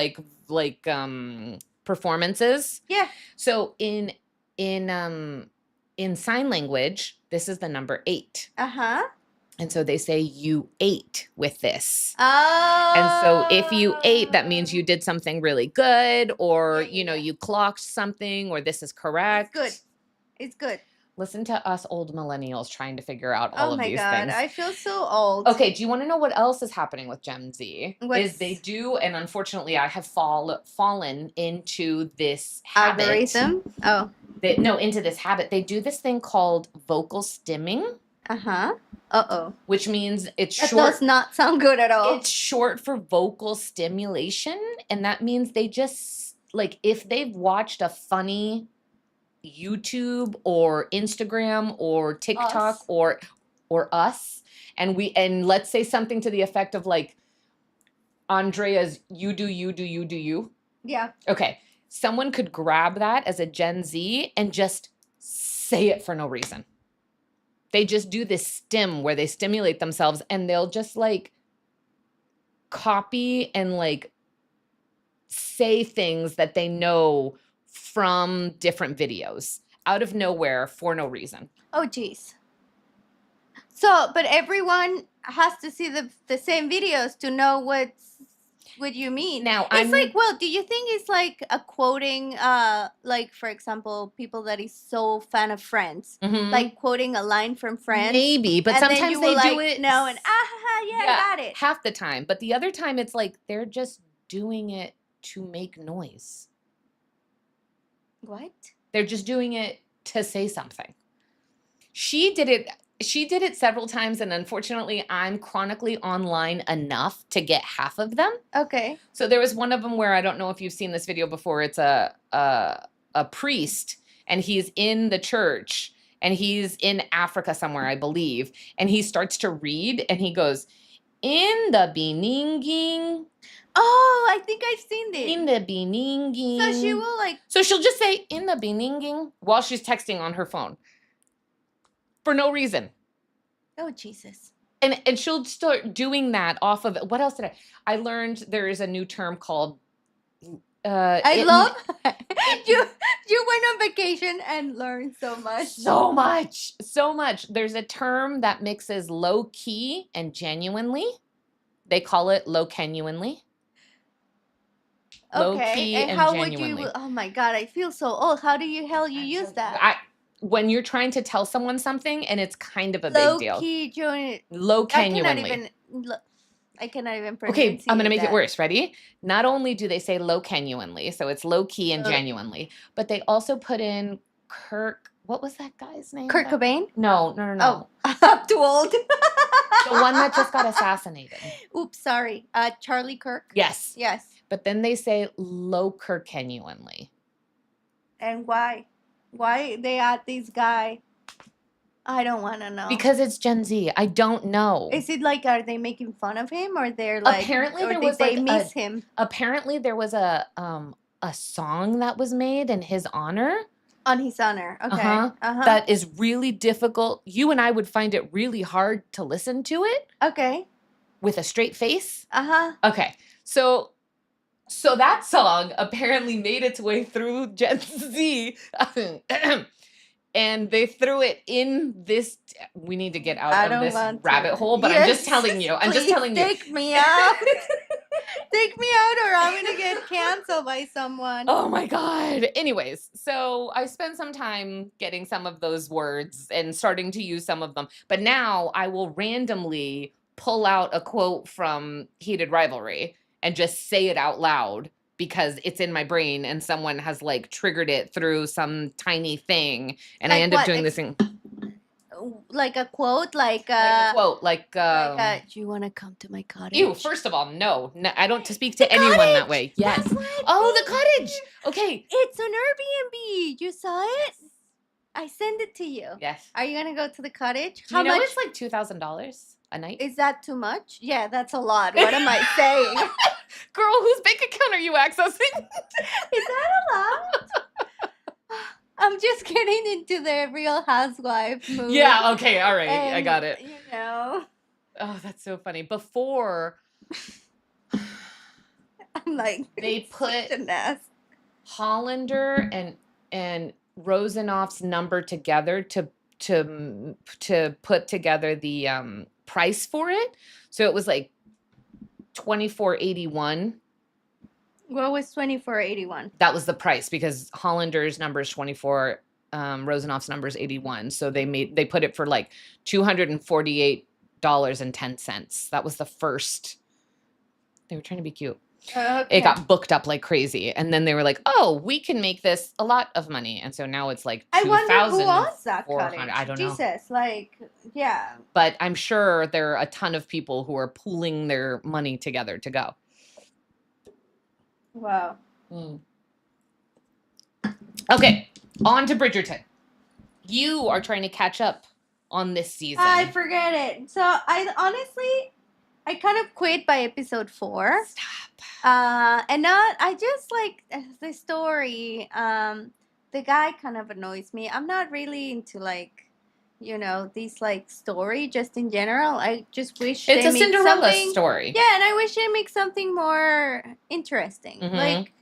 Speaker 1: performances?
Speaker 2: Yeah.
Speaker 1: So in sign language, this is the number 8.
Speaker 2: Uh-huh.
Speaker 1: And so they say you ate with this.
Speaker 2: Oh.
Speaker 1: And so if you ate, that means you did something really good or, you clocked something or this is correct.
Speaker 2: It's good.
Speaker 1: Listen to us old millennials trying to figure out all of these things. Oh my God,
Speaker 2: I feel so old.
Speaker 1: Okay, do you want to know what else is happening with Gen Z?
Speaker 2: Is
Speaker 1: they do, and unfortunately I have fallen into this habit.
Speaker 2: Algorithm? Oh.
Speaker 1: Into this habit. They do this thing called vocal stimming.
Speaker 2: Uh-huh. Uh-oh.
Speaker 1: Which means it's short.
Speaker 2: That does not sound good at all.
Speaker 1: It's short for vocal stimulation. And that means they just, if they've watched a funny YouTube or Instagram or TikTok or us, and let's say something to the effect of Andrea's you do you.
Speaker 2: Yeah.
Speaker 1: Okay. Someone could grab that as a Gen Z and just say it for no reason. They just do this stim where they stimulate themselves and they'll just copy and say things that they know from different videos out of nowhere for no reason.
Speaker 2: Oh, geez. So, but everyone has to see the same videos to know what's... what you mean.
Speaker 1: Now,
Speaker 2: It's like, well, do you think it's like a quoting, like for example, people that is so fan of Friends, like quoting a line from Friends?
Speaker 1: Maybe, but
Speaker 2: and then
Speaker 1: sometimes
Speaker 2: you
Speaker 1: they
Speaker 2: will,
Speaker 1: do
Speaker 2: like,
Speaker 1: it.
Speaker 2: no, and yeah, I got it.
Speaker 1: Half the time, but the other time it's like they're just doing it to make noise.
Speaker 2: What?
Speaker 1: They're just doing it to say something. She did it several times, and unfortunately, I'm chronically online enough to get half of them.
Speaker 2: Okay.
Speaker 1: So there was one of them where I don't know if you've seen this video before. It's a priest, and he's in the church, and he's in Africa somewhere, I believe, and he starts to read, and he goes, "In the Beninging."
Speaker 2: Oh, I think I've seen this.
Speaker 1: In the Beninging.
Speaker 2: So she will like.
Speaker 1: So she'll just say "in the Beninging" while she's texting on her phone. For no reason.
Speaker 2: Oh, Jesus.
Speaker 1: And she'll start doing that off of, what else did I learned there is a new term called,
Speaker 2: I love you went on vacation and learned so much.
Speaker 1: So much. There's a term that mixes low key and genuinely. They call it low genuinely.
Speaker 2: Okay.
Speaker 1: Low key and
Speaker 2: how
Speaker 1: genuinely.
Speaker 2: would you? Oh my God, I feel so old. How do you use that?
Speaker 1: When you're trying to tell someone something and it's kind of a
Speaker 2: low
Speaker 1: big deal.
Speaker 2: Key,
Speaker 1: low genuinely.
Speaker 2: I cannot even pronounce.
Speaker 1: Okay, I'm gonna make it worse. Ready? Not only do they say low genuinely, so it's low key and
Speaker 2: genuinely.
Speaker 1: genuinely, but they also put in Kirk. What was that guy's name?
Speaker 2: Kurt Cobain?
Speaker 1: No.
Speaker 2: Oh, I'm too old.
Speaker 1: The one that just got assassinated.
Speaker 2: Oops, sorry. Charlie Kirk.
Speaker 1: Yes.
Speaker 2: Yes.
Speaker 1: But then they say low Kirk genuinely.
Speaker 2: And why? Why they add this guy? I don't want to know.
Speaker 1: Because it's Gen Z. I don't know.
Speaker 2: Is it like, are they making fun of him, or they're like,
Speaker 1: apparently
Speaker 2: or
Speaker 1: there
Speaker 2: did
Speaker 1: was
Speaker 2: they
Speaker 1: like
Speaker 2: miss him?
Speaker 1: Apparently there was a song that was made in his honor.
Speaker 2: On his honor. Okay.
Speaker 1: That is really difficult. You and I would find it really hard to listen to it.
Speaker 2: Okay.
Speaker 1: With a straight face.
Speaker 2: Okay.
Speaker 1: So that song apparently made its way through Gen Z. And they threw it in this. We need to get out of this rabbit hole, but I'm just telling you.
Speaker 2: Take me out. Take me out, or I'm going to get canceled by someone.
Speaker 1: Oh my God. Anyways, so I spent some time getting some of those words and starting to use some of them. But now I will randomly pull out a quote from Heated Rivalry and just say it out loud because it's in my brain and someone has like triggered it through some tiny thing. And I end up doing this thing.
Speaker 2: Like a quote, like
Speaker 1: a quote,
Speaker 2: do you want to come to my cottage?
Speaker 1: Ew, first of all, no, I don't speak to anyone that way. Yes. Oh, the cottage. Okay.
Speaker 2: It's an Airbnb. You saw it? Yes. I send it to you.
Speaker 1: Yes.
Speaker 2: Are you going to go to the cottage?
Speaker 1: How much? It's like $2,000 a night.
Speaker 2: Is that too much? Yeah, that's a lot. What am I saying?
Speaker 1: Girl, whose bank account are you accessing?
Speaker 2: Is that a lot? I'm just getting into the Real Housewives movie.
Speaker 1: Yeah, okay, all right.
Speaker 2: And,
Speaker 1: I got it.
Speaker 2: You know.
Speaker 1: Oh, that's so funny. Before
Speaker 2: I'm like,
Speaker 1: they put Hollander and Rosenoff's number together to put together the price for it. So it was like $24.81.
Speaker 2: What was $24.81?
Speaker 1: That was the price because Hollander's number is 24, Rosenoff's number is 81. So they put it for like $248.10. That was the first. They were trying to be cute.
Speaker 2: Okay.
Speaker 1: It got booked up like crazy, and then they were like, "Oh, we can make this a lot of money," and so now it's like 2,000.
Speaker 2: I wonder who owns that cottage.
Speaker 1: I don't know.
Speaker 2: Jesus, like, yeah.
Speaker 1: But I'm sure there are a ton of people who are pooling their money together to go.
Speaker 2: Wow.
Speaker 1: Okay, on to Bridgerton. You are trying to catch up on this season.
Speaker 2: I forget it. So I kind of quit by episode 4.
Speaker 1: Stop.
Speaker 2: And I just like the story. The guy kind of annoys me. I'm not really into like, this like story just in general. I just wish
Speaker 1: it's a Cinderella story.
Speaker 2: Yeah, and I wish they make something more interesting.
Speaker 1: Mm-hmm.
Speaker 2: Like,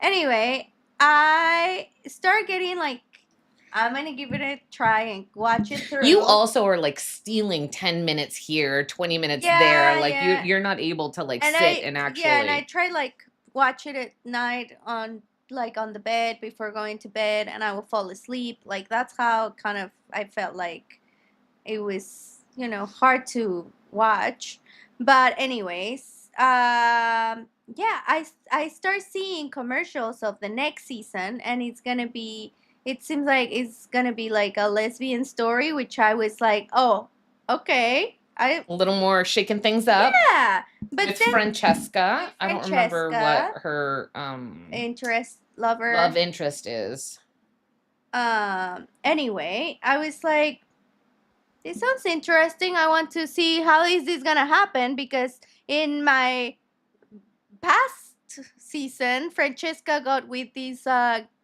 Speaker 2: anyway, I start getting like, I'm going to give it a try and watch it through.
Speaker 1: You also are like stealing 10 minutes here, 20 minutes there. Like you're not able to like
Speaker 2: and
Speaker 1: sit and actually.
Speaker 2: Yeah, and I try like watch it at night on the bed before going to bed, and I will fall asleep. Like that's how kind of I felt like it was, hard to watch. But anyways, yeah, I start seeing commercials of the next season, and it seems like it's gonna be like a lesbian story, which I was like, oh, okay.
Speaker 1: A little more shaking things up.
Speaker 2: Yeah, but
Speaker 1: with
Speaker 2: then
Speaker 1: Francesca. I don't remember what her love interest is.
Speaker 2: Anyway, I was like, this sounds interesting. I want to see how is this gonna happen, because in my past season, Francesca got with this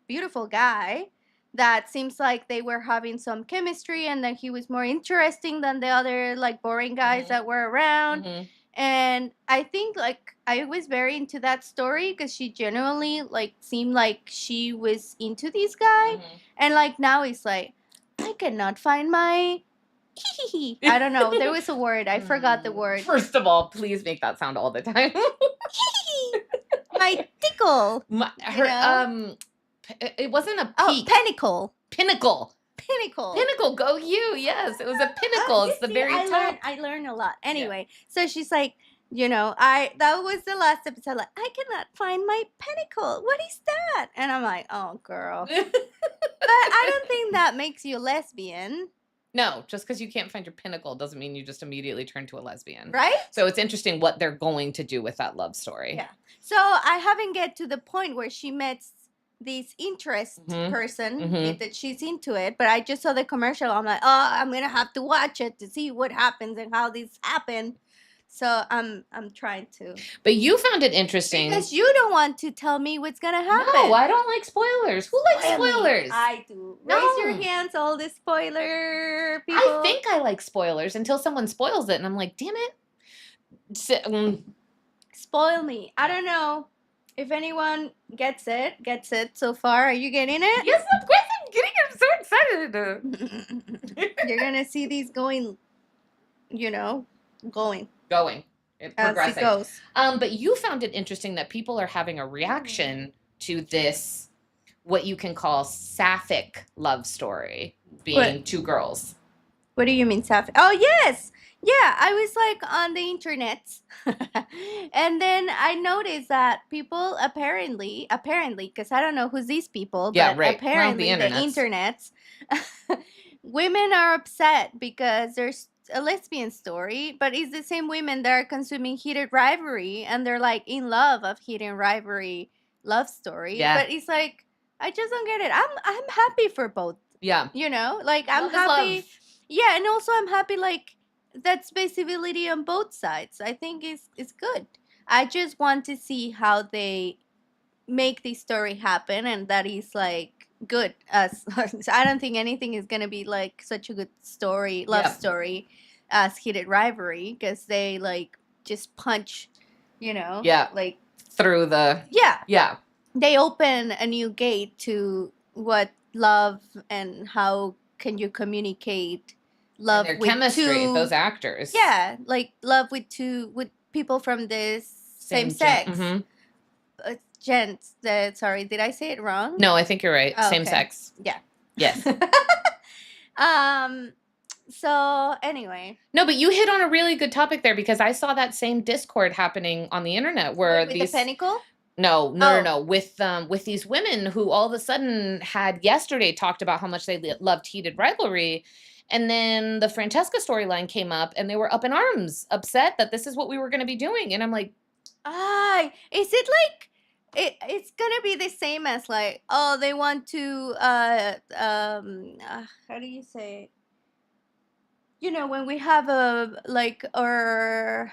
Speaker 2: beautiful guy that seems like they were having some chemistry, and that he was more interesting than the other like boring guys that were around. And I think like I was very into that story because she genuinely like seemed like she was into this guy. And like now it's like I cannot find my I don't know. There was a word. I forgot the word.
Speaker 1: First of all, please make that sound all the time.
Speaker 2: My tickle.
Speaker 1: It wasn't a peak.
Speaker 2: Oh, pinnacle.
Speaker 1: Pinnacle. Go you. Yes, it was a pinnacle. It's the very top.
Speaker 2: I learned a lot. Anyway, so she's like, that was the last episode. Like, I cannot find my pinnacle. What is that? And I'm like, oh, girl. But I don't think that makes you a lesbian.
Speaker 1: No, just because you can't find your pinnacle doesn't mean you just immediately turn to a lesbian.
Speaker 2: Right?
Speaker 1: So it's interesting what they're going to do with that love story.
Speaker 2: Yeah. So I haven't get to the point where she met this interest person that she's into it, but I just saw the commercial. I'm like, oh, I'm going to have to watch it to see what happens and how this happened. So I'm trying to.
Speaker 1: But you found it interesting.
Speaker 2: Because you don't want to tell me what's going to happen.
Speaker 1: No, I don't like spoilers. Who likes spoilers?
Speaker 2: I do. No. Raise your hands, all the spoiler people.
Speaker 1: I think I like spoilers until someone spoils it, and I'm like, damn it.
Speaker 2: Spoil me. I don't know if anyone gets it so far. Are you getting it?
Speaker 1: Yes, of course I'm getting it. I'm so excited.
Speaker 2: You're going to see these going.
Speaker 1: Progressing.
Speaker 2: As it goes.
Speaker 1: But you found it interesting that people are having a reaction to this, what you can call sapphic love story, being two girls.
Speaker 2: What do you mean sapphic? Oh, yes. Yeah, I was like on the internet, and then I noticed that people apparently, because I don't know who's these people, but apparently the internet, women are upset because there's a lesbian story, but it's the same women that are consuming Heated Rivalry, and they're like in love of Heated Rivalry love story. Yeah. But it's like I just don't get it. I'm happy for both.
Speaker 1: Yeah.
Speaker 2: Like I'm happy. Yeah, and also I'm happy like that's visibility on both sides. I think it's good. I just want to see how they make this story happen, and that is like good. As I don't think anything is gonna be like such a good story, love story, as Heated Rivalry, because they like just punch, like
Speaker 1: through the
Speaker 2: they open a new gate to what love and how can you communicate love
Speaker 1: and their
Speaker 2: with
Speaker 1: chemistry, those actors.
Speaker 2: Yeah, like love with people from the same sex. Sorry, did I say it wrong?
Speaker 1: No, I think you're right.
Speaker 2: Oh,
Speaker 1: same sex.
Speaker 2: Yeah.
Speaker 1: Yes.
Speaker 2: So anyway.
Speaker 1: No, but you hit on a really good topic there, because I saw that same Discord happening on the internet where
Speaker 2: with the pinnacle?
Speaker 1: No. With these women who all of a sudden had yesterday talked about how much they loved Heated Rivalry. And then the Francesca storyline came up, and they were up in arms, upset that this is what we were going to be doing. And I'm like,
Speaker 2: is it like it's going to be the same as like, oh, they want to how do you say it? When we have our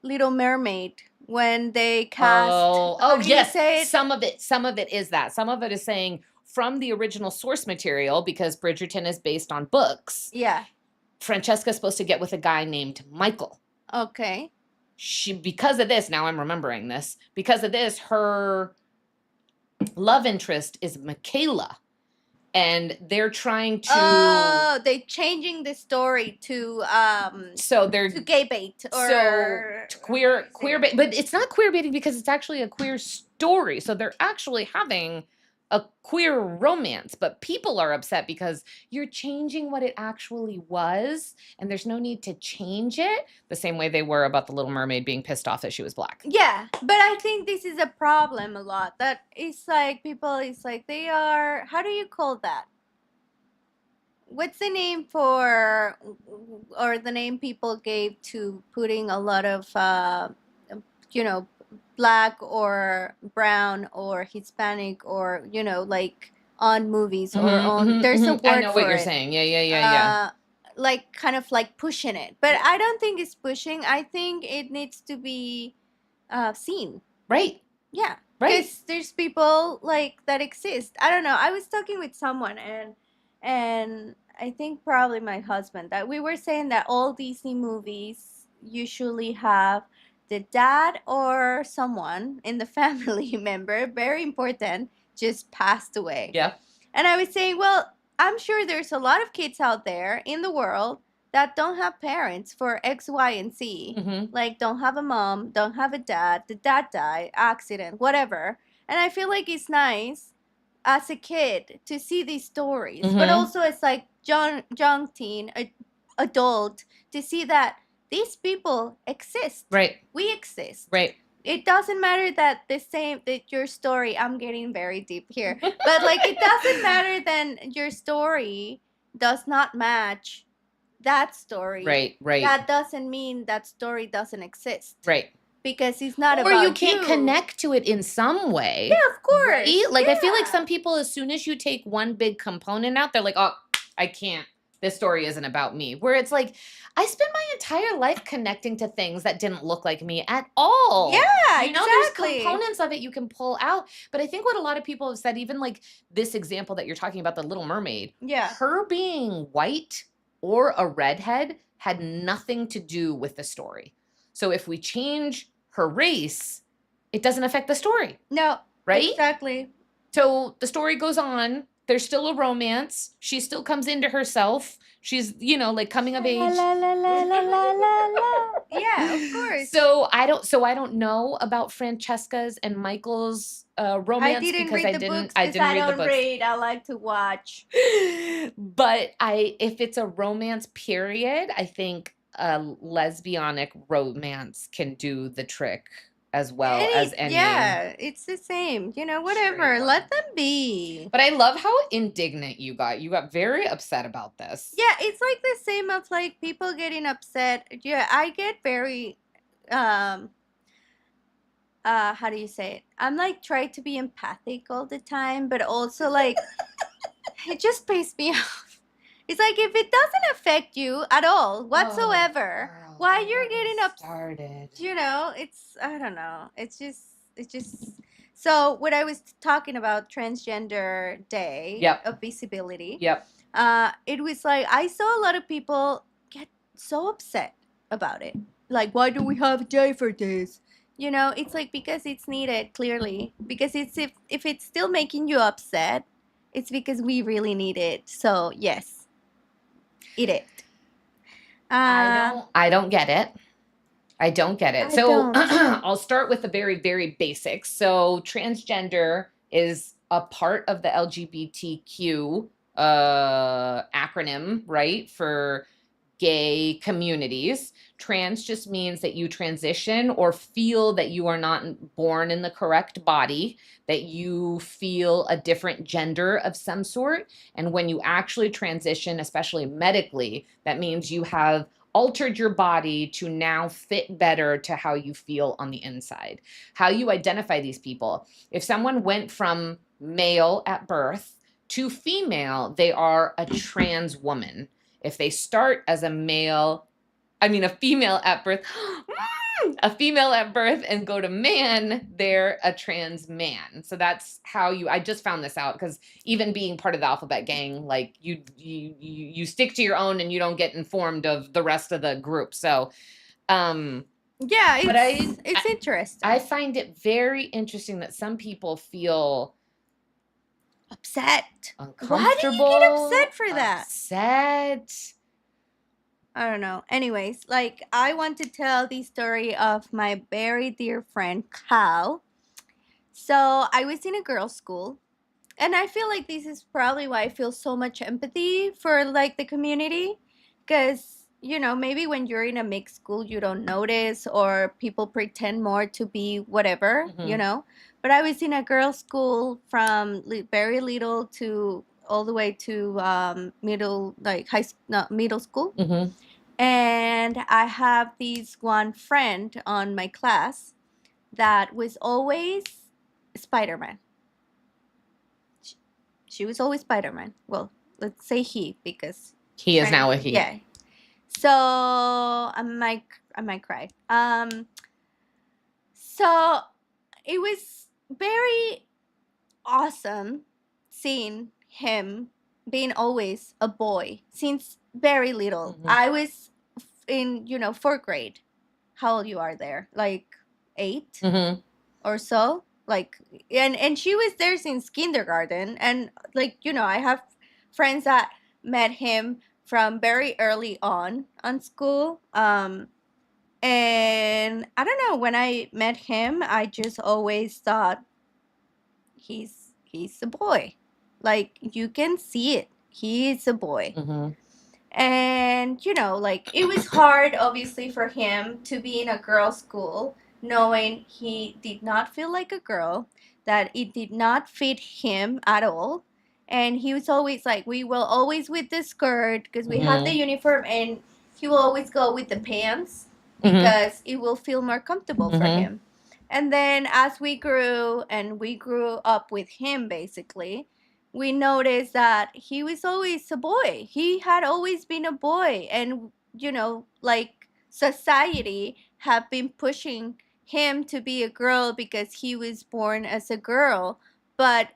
Speaker 2: Little Mermaid, when they cast
Speaker 1: yes, some of it is that. Some of it is saying from the original source material, because Bridgerton is based on books.
Speaker 2: Yeah.
Speaker 1: Francesca's supposed to get with a guy named Michael.
Speaker 2: Okay.
Speaker 1: Because of this, now I'm remembering this, because of this, her love interest is Michaela. and they're trying to.
Speaker 2: Oh, they're changing the story to
Speaker 1: So they're
Speaker 2: gay bait or
Speaker 1: queer but it's not queer baiting because it's actually a queer story. So they're actually having a queer romance, but people are upset because you're changing what it actually was, and there's no need to change it. The same way they were about the Little Mermaid being pissed off that she was black.
Speaker 2: Yeah, but I think this is a problem a lot. That it's like people, it's like they are. How do you call that? What's the name for, or the name people gave to putting a lot of, you know, black or brown or Hispanic or, you know, like on movies or on. There's a word
Speaker 1: I know
Speaker 2: for
Speaker 1: what you're
Speaker 2: it.
Speaker 1: saying. Yeah.
Speaker 2: Like kind of like pushing it, but I don't think it's pushing. I think it needs to be seen.
Speaker 1: Right.
Speaker 2: Yeah.
Speaker 1: Right.
Speaker 2: Because there's people like that exist. I don't know. I was talking with someone and I think probably my husband, that we were saying that all Disney movies usually have the dad or someone in the family member, very important, just passed away.
Speaker 1: Yeah.
Speaker 2: And I was saying, well, I'm sure there's a lot of kids out there in the world that don't have parents for X, Y, and Z.
Speaker 1: Mm-hmm.
Speaker 2: Like, don't have a mom, don't have a dad, the dad died, accident, whatever. And I feel like it's nice as a kid to see these stories, but
Speaker 1: Mhm.
Speaker 2: also as like young teen, adult, to see that these people exist.
Speaker 1: Right.
Speaker 2: We exist.
Speaker 1: Right.
Speaker 2: It doesn't matter that your story, I'm getting very deep here, but like it doesn't matter then your story does not match that story.
Speaker 1: Right.
Speaker 2: That doesn't mean that story doesn't exist.
Speaker 1: Right.
Speaker 2: Because it's not
Speaker 1: or
Speaker 2: about
Speaker 1: you can't connect to it in some way.
Speaker 2: Yeah, of course.
Speaker 1: Right? Like I feel like
Speaker 2: Yeah.
Speaker 1: some people, as soon as you take one big component out, they're like, oh, I can't. This story isn't about me. Where it's like, I spent my entire life connecting to things that didn't look like me at all.
Speaker 2: Yeah,
Speaker 1: you know,
Speaker 2: exactly.
Speaker 1: There's components of it you can pull out. But I think what a lot of people have said, even like this example that you're talking about, the Little Mermaid,
Speaker 2: Yeah.
Speaker 1: her being white or a redhead had nothing to do with the story. So if we change her race, it doesn't affect the story.
Speaker 2: No.
Speaker 1: Right?
Speaker 2: Exactly.
Speaker 1: So the story goes on. There's still a romance. She still comes into herself. She's, you know, like coming of age.
Speaker 2: La, la, la, la, la, la, la. Yeah, of course.
Speaker 1: So I don't know about Francesca's and Michael's romance.
Speaker 2: I didn't
Speaker 1: because
Speaker 2: read the books because I don't read. I like to watch.
Speaker 1: But if it's a romance period, I think a lesbianic romance can do the trick as well as any.
Speaker 2: Yeah, it's the same. You know, whatever. Let them be.
Speaker 1: But I love how indignant you got. You got very upset about this.
Speaker 2: Yeah, it's like the same of like people getting upset. Yeah, I get very how do you say it? I'm like trying to be empathic all the time, but also like it just pisses me off. It's like if it doesn't affect you at all whatsoever, why you're getting upset? You know, it's I don't know. It's just so what I was talking about, Transgender Day of Visibility.
Speaker 1: Yep.
Speaker 2: It was like I saw a lot of people get so upset about it. Like, why do we have a day for this? You know, it's like because it's needed, clearly. Because it's if it's still making you upset, it's because we really need it. So yes, eat it.
Speaker 1: I don't get it. I don't get it. So I'll start with the very, very basics. So transgender is a part of the LGBTQ acronym, right? For gay communities. Trans just means that you transition or feel that you are not born in the correct body, that you feel a different gender of some sort. And when you actually transition, especially medically, that means you have altered your body to now fit better to how you feel on the inside. How you identify these people. If someone went from male at birth to female, they are a trans woman. If they start as a female at birth, and go to man, they're a trans man. So that's how I just found this out because even being part of the alphabet gang, like you stick to your own and you don't get informed of the rest of the group. So, yeah,
Speaker 2: it's interesting.
Speaker 1: I find it very interesting that some people feel
Speaker 2: upset.
Speaker 1: Uncomfortable.
Speaker 2: Why do you get upset for that?
Speaker 1: Upset.
Speaker 2: I don't know. Anyways, like, I want to tell the story of my very dear friend Cal. So I was in a girls' school, and I feel like this is probably why I feel so much empathy for like the community, because maybe when you're in a mixed school you don't notice, or people pretend more to be whatever,
Speaker 1: Mhm.
Speaker 2: But I was in a girls' school from very little to all the way to middle, like middle school.
Speaker 1: Mhm.
Speaker 2: And I have this one friend on my class that was always Spider-Man. She was always Spider-Man. Well, let's say he, because
Speaker 1: He is now a he.
Speaker 2: yeah. So I might cry. So it was very awesome seeing him being always a boy since very little.
Speaker 1: Mhm.
Speaker 2: I was in fourth grade. How old you are there? Like 8
Speaker 1: Mhm.
Speaker 2: or so. Like, and she was there since kindergarten, and like I have friends that met him from very early on school. And I don't know, when I met him I just always thought he's a boy. Like, you can see it, he's a boy.
Speaker 1: Mhm.
Speaker 2: And like, it was hard obviously for him to be in a girls' school, knowing he did not feel like a girl, that it did not fit him at all. And he was always like, we will always with the skirt because we have the
Speaker 1: Mhm.
Speaker 2: uniform, and he will always go with the pants
Speaker 1: Mhm.
Speaker 2: because it will feel more comfortable for
Speaker 1: Mhm.
Speaker 2: him. And then as we grew and we grew up with him, basically, we noticed that he was always a boy. He had always been a boy. And, like, society have been pushing him to be a girl because he was born as a girl. But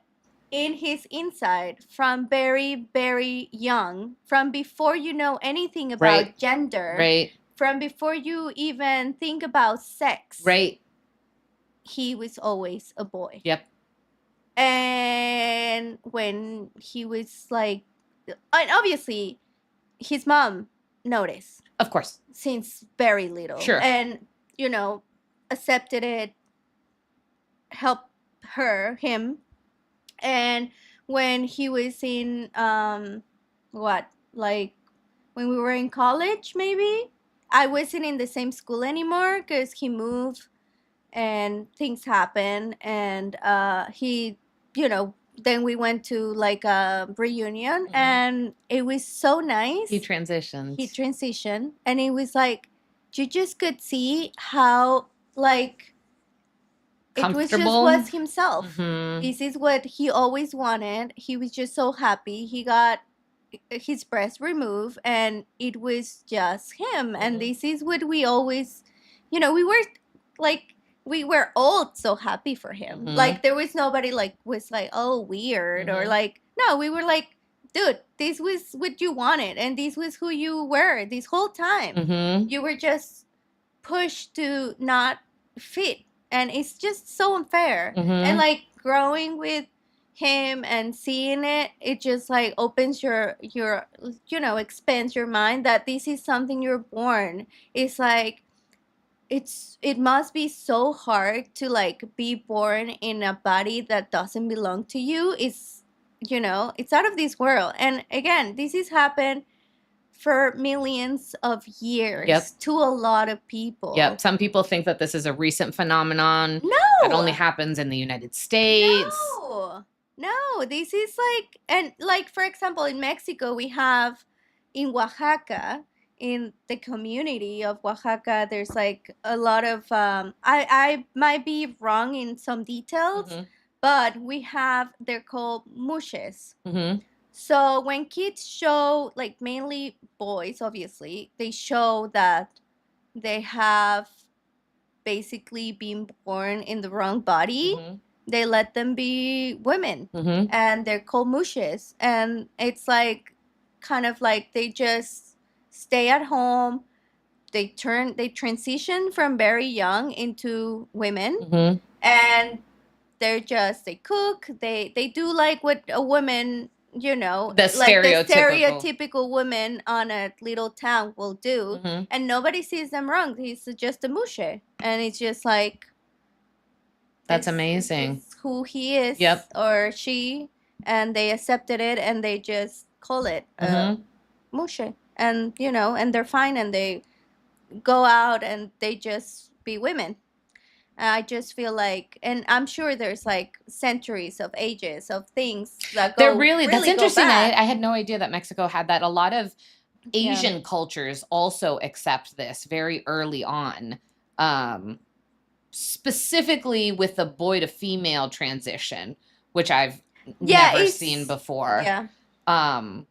Speaker 2: in his inside, from very, very young, from before you know anything about
Speaker 1: Right.
Speaker 2: gender,
Speaker 1: Right.
Speaker 2: from before you even think about sex,
Speaker 1: Right.
Speaker 2: he was always a boy.
Speaker 1: Yep.
Speaker 2: And when he was like, and obviously his mom noticed
Speaker 1: Of course.
Speaker 2: since very little.
Speaker 1: Sure.
Speaker 2: And accepted it, helped him. And when he was in what, like, when we were in college, maybe I wasn't in the same school anymore because he moved and things happen. And he, then we went to like a reunion, and it was so nice.
Speaker 1: He transitioned.
Speaker 2: He transitioned, and it was like, you just could see how, like, it was himself.
Speaker 1: Mhm.
Speaker 2: This is what he always wanted. He was just so happy. He got his breast removed, and it was just him. And this is what we always, we were like, we were all so happy for him. Like, there was nobody like was like, oh, weird, or like, no, we were like, dude, this was what you wanted, and this was who you were this whole time.
Speaker 1: Mhm.
Speaker 2: You were just pushed to not fit, and it's just so unfair. And like, growing with him and seeing it just like opens your expands your mind that this is something you're born. It's like, it must be so hard to like be born in a body that doesn't belong to you. It's out of this world. And again, this has happened for millions of years to a lot of people.
Speaker 1: Yep. Some people think that this is a recent phenomenon.
Speaker 2: No.
Speaker 1: It only happens in the United States.
Speaker 2: No, this is like, and like, for example, in Mexico, we have in Oaxaca, in the community of Oaxaca, there's like a lot of, I might be wrong in some details, but we have, they're called mushes. So when kids show, like mainly boys, obviously, they show that they have basically been born in the wrong body, they let them be women. And they're called mushes. And it's like, kind of like, they just stay at home. They transition from very young into women. And They're just, they cook, they do like what a woman, you know,
Speaker 1: The
Speaker 2: like the
Speaker 1: stereotypical.
Speaker 2: stereotypical woman on a little town will do,
Speaker 1: Mhm.
Speaker 2: and nobody sees them wrong. He's just a mushe, and it's just like,
Speaker 1: That's
Speaker 2: this
Speaker 1: amazing.
Speaker 2: is who he is,
Speaker 1: Yep.
Speaker 2: or she, and they accepted it, and they just call it
Speaker 1: Mhm.
Speaker 2: mushe, and you know, and they're fine, and they go out and they just be women. I just feel like, and I'm sure there's like centuries of ages of things that
Speaker 1: They're
Speaker 2: go
Speaker 1: really, that's
Speaker 2: go
Speaker 1: interesting. I
Speaker 2: back.
Speaker 1: had no idea that Mexico had that. A lot of
Speaker 2: Yeah.
Speaker 1: Asian cultures also accept this very early on. Specifically with the boy to female transition, which I've never
Speaker 2: it's
Speaker 1: seen before.
Speaker 2: Yeah.
Speaker 1: Um,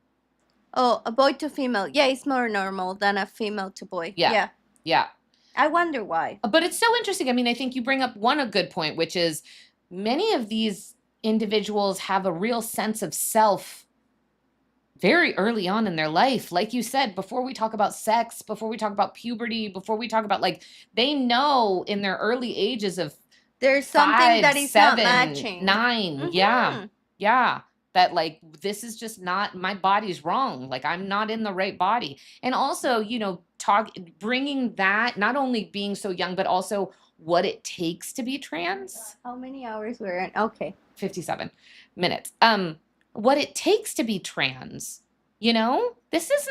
Speaker 2: Oh, a boy to female. Yeah, it's more normal than a female to boy.
Speaker 1: yeah. Yeah.
Speaker 2: I wonder why.
Speaker 1: But it's so interesting. I mean, I think you bring up a good point, which is many of these individuals have a real sense of self very early on in their life. Like you said, before we talk about sex, before we talk about puberty, before we talk about, like, they know in their early ages of
Speaker 2: There's something
Speaker 1: 5,
Speaker 2: that is
Speaker 1: 7,
Speaker 2: not matching.
Speaker 1: 9. Yeah. Yeah. That, like, this is just not, my body's wrong. Like, I'm not in the right body. And also, you know, bringing that, not only being so young, but also what it takes to be trans.
Speaker 2: How many hours we're in? Okay.
Speaker 1: 57 minutes. What it takes to be trans, you know, this is,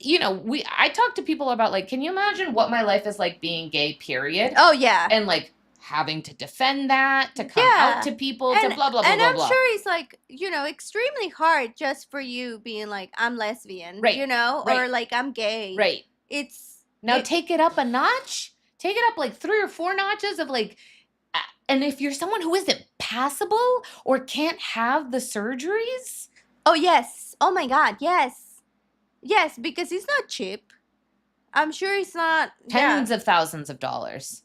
Speaker 1: you know, I talk to people about, like, can you imagine what my life is like being gay, period?
Speaker 2: Oh, yeah.
Speaker 1: And, like, having to defend that, to come out to people, to blah, blah, blah,
Speaker 2: and
Speaker 1: blah,
Speaker 2: I'm
Speaker 1: blah.
Speaker 2: sure it's like, you know, extremely hard just for you being like, I'm lesbian,
Speaker 1: Right,
Speaker 2: you know,
Speaker 1: right.
Speaker 2: or like, I'm gay.
Speaker 1: Right.
Speaker 2: It's
Speaker 1: Now take it up a notch. Take it up like 3 or 4 notches of, like, and if you're someone who isn't passable or can't have the surgeries.
Speaker 2: Oh, yes. Oh, my God. Yes. Yes, because it's not cheap. I'm sure it's not.
Speaker 1: Tens of thousands of dollars.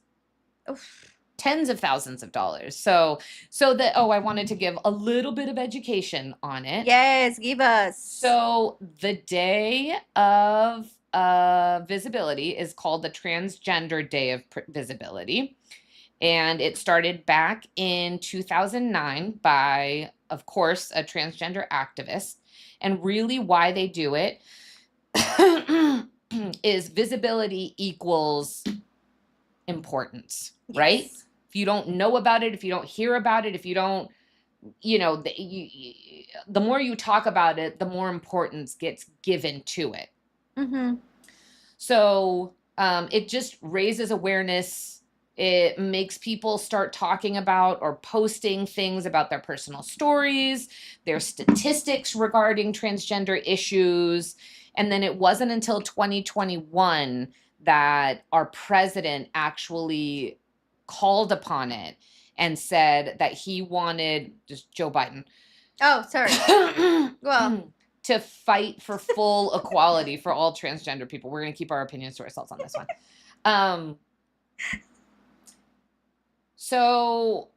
Speaker 2: Oof.
Speaker 1: Tens of thousands of dollars. So that, I wanted to give a little bit of education on it.
Speaker 2: Yes, give us.
Speaker 1: So the day of visibility is called the Transgender Day of Visibility. And it started back in 2009 by, of course, a transgender activist. And really why they do it is visibility equals importance, yes. Right? If you don't know about it, if you don't hear about it, if you don't, you know, the more you talk about it, the more importance gets given to it. Mm-hmm. So it just raises awareness. It makes people start talking about or posting things about their personal stories, their statistics regarding transgender issues. And then it wasn't until 2021 that our president actually called upon it and said that he wanted, just Joe Biden.
Speaker 2: Oh, sorry. Well,
Speaker 1: to fight for full equality for all transgender people. We're going to keep our opinions to ourselves on this one. So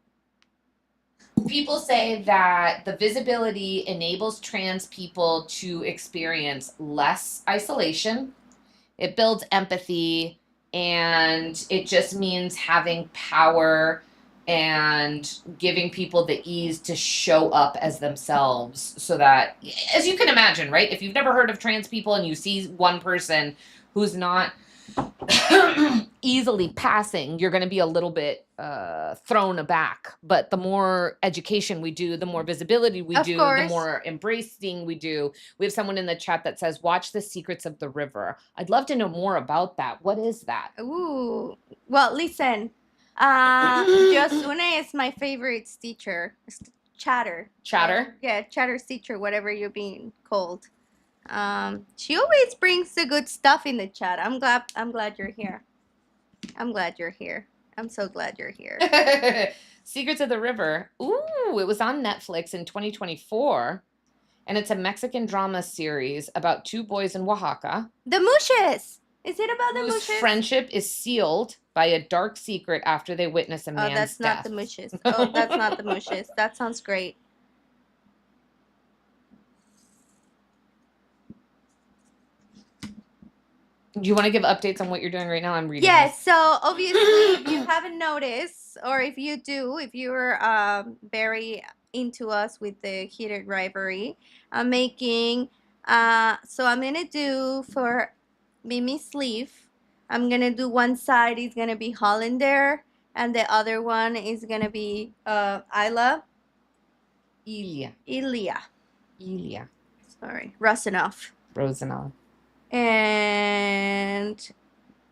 Speaker 1: people say that the visibility enables trans people to experience less isolation. It builds empathy, and it just means having power and giving people the ease to show up as themselves, so that, as you can imagine, right? If you've never heard of trans people and you see one person who's not easily passing, you're going to be a little bit thrown aback. But the more education we do, the more visibility we do, the more embracing we do. We have someone in the chat that says, watch The Secrets of the River. I'd love to know more about that. What is that?
Speaker 2: Ooh. Well, listen. Yosune is my favorite teacher. Chatter. Yeah, Chatter's teacher, whatever you're being called. She always brings the good stuff in the chat. I'm glad you're here. I'm so glad you're here.
Speaker 1: Secrets of the River. Ooh, it was on Netflix in 2024. And it's a Mexican drama series about 2 boys in Oaxaca.
Speaker 2: The Mushes. Is it about the
Speaker 1: whose
Speaker 2: Mushes?
Speaker 1: Friendship is sealed by a dark secret after they witness a man's death.
Speaker 2: Oh, that's not the Mushes. Oh, that's not the Mushes. That sounds great.
Speaker 1: Do you want to give updates on what you're doing right now? I'm reading
Speaker 2: Yes,
Speaker 1: this.
Speaker 2: so obviously, if you haven't noticed, or if you do, if you're very into us with the heated rivalry, I'm making. So I'm gonna do for Mimi's sleeve. I'm gonna do one side is gonna be Hollander, and the other one is gonna be Isla Ilia. Sorry, Rusinoff.
Speaker 1: Rosanna.
Speaker 2: And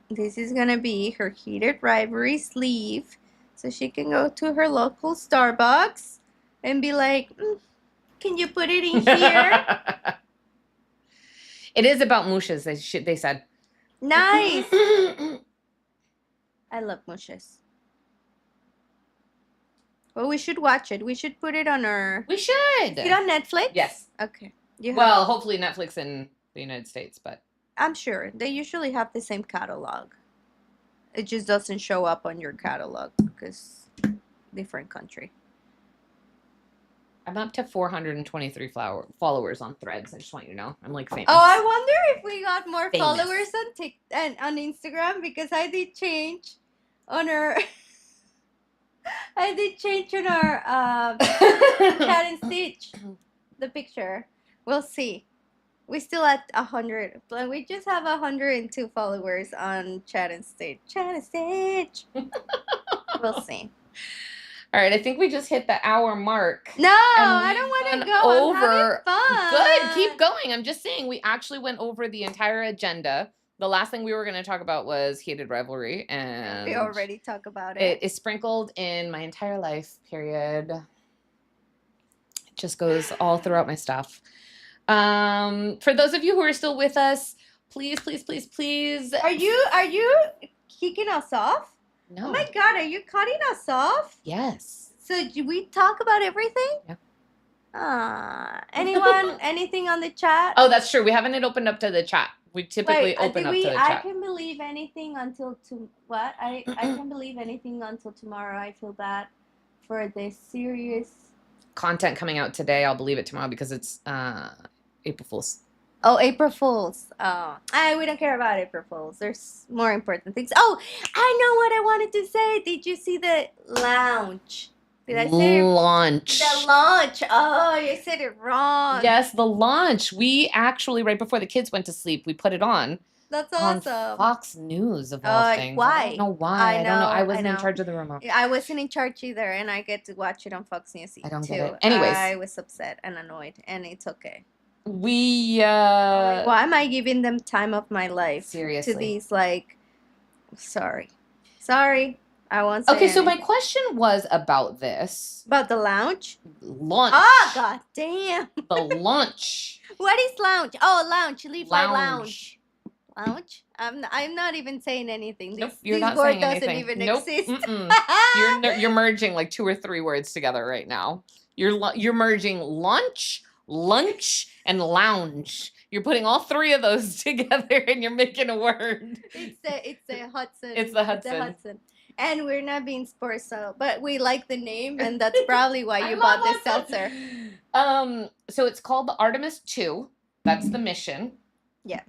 Speaker 2: this is gonna be her heated rivalry sleeve, so she can go to her local Starbucks and be like, "Can you put it in here?"
Speaker 1: It is about mushes. They said.
Speaker 2: Nice. I love mushes. Well, we should watch it. We should put it on our.
Speaker 1: We should.
Speaker 2: Is it on Netflix?
Speaker 1: Yes.
Speaker 2: Okay.
Speaker 1: Well, hopefully Netflix in the United States, but
Speaker 2: I'm sure they usually have the same catalog. It just doesn't show up on your catalog because different country.
Speaker 1: I'm up to 423 followers on Threads. I just want you to know. I'm like famous.
Speaker 2: Oh, I wonder if we got more
Speaker 1: Famous.
Speaker 2: followers on Instagram, because I did change on our chat and stitch the picture. We'll see. We still at 100. We just have 102 followers on chat and stitch. Chat and stitch. We'll see.
Speaker 1: All right, I think we just hit the hour mark.
Speaker 2: No, I don't want to go.
Speaker 1: Over.
Speaker 2: I'm having fun.
Speaker 1: Good, keep going. I'm just saying we actually went over the entire agenda. The last thing we were going to talk about was heated rivalry, and
Speaker 2: we already talked about it.
Speaker 1: It is sprinkled in my entire life. Period. It just goes all throughout my stuff. For those of you who are still with us, please.
Speaker 2: Are you kicking us off?
Speaker 1: No.
Speaker 2: Oh my God, are you cutting us off?
Speaker 1: Yes.
Speaker 2: So do we talk about everything?
Speaker 1: Yeah.
Speaker 2: Anyone, anything on the chat?
Speaker 1: Oh, that's true. We haven't opened up to the chat. We typically open up to the chat.
Speaker 2: I can believe anything until what? I can believe anything until tomorrow. I feel bad for this serious
Speaker 1: content coming out today. I'll believe it tomorrow because it's April Fool's.
Speaker 2: Oh, April Fools. Oh, we don't care about April Fools. There's more important things. Oh, I know what I wanted to say. Did you see the lounge? Did I say
Speaker 1: launch?
Speaker 2: The launch. Oh, you said it wrong.
Speaker 1: Yes, the launch. We actually, right before the kids went to sleep, we put it on.
Speaker 2: That's awesome.
Speaker 1: On Fox News of all things.
Speaker 2: Why?
Speaker 1: I don't know why. I don't know. I wasn't in charge of the remote.
Speaker 2: I wasn't in charge either, and I get to watch it on Fox News
Speaker 1: I don't
Speaker 2: too.
Speaker 1: get it. Anyways.
Speaker 2: I was upset and annoyed, and it's okay.
Speaker 1: We
Speaker 2: why am I giving them time of my life?
Speaker 1: Seriously.
Speaker 2: To these sorry. I won't say
Speaker 1: Okay, so
Speaker 2: anything.
Speaker 1: my question was about this.
Speaker 2: About the lounge?
Speaker 1: Launch.
Speaker 2: Oh, God damn.
Speaker 1: The launch.
Speaker 2: What is lounge? Oh, lounge. Leave my lounge. Lounge? I'm not even saying anything.
Speaker 1: Nope, you're not saying anything.
Speaker 2: Doesn't even exist.
Speaker 1: You're merging like 2 or 3 words together right now. You're merging lunch, and lounge. You're putting all 3 of those together and you're making a word.
Speaker 2: It's a Hudson.
Speaker 1: It's the Hudson.
Speaker 2: It's a Hudson. And we're not being sports, but we like the name, and that's probably why you bought this seltzer.
Speaker 1: So it's called the Artemis 2. That's the mission.
Speaker 2: Yeah.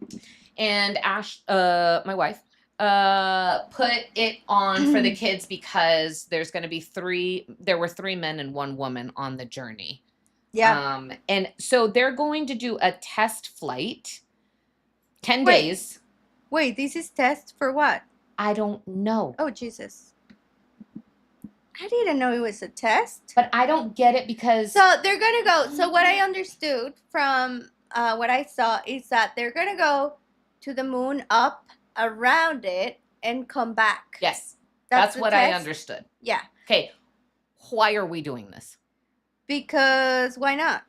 Speaker 1: And Ash, my wife, put it on for the kids because there's going to be there were 3 men and 1 woman on the journey.
Speaker 2: Yeah.
Speaker 1: And so they're going to do a test flight, 10 days.
Speaker 2: Wait, this is test for what?
Speaker 1: I don't know.
Speaker 2: Oh, Jesus. I didn't know it was a test.
Speaker 1: But I don't get it because...
Speaker 2: So they're going to go... So what I understood from what I saw is that they're going to go to the moon, up, around it, and come back.
Speaker 1: Yes. That's what I understood.
Speaker 2: Yeah.
Speaker 1: Okay. Why are we doing this?
Speaker 2: Because why not?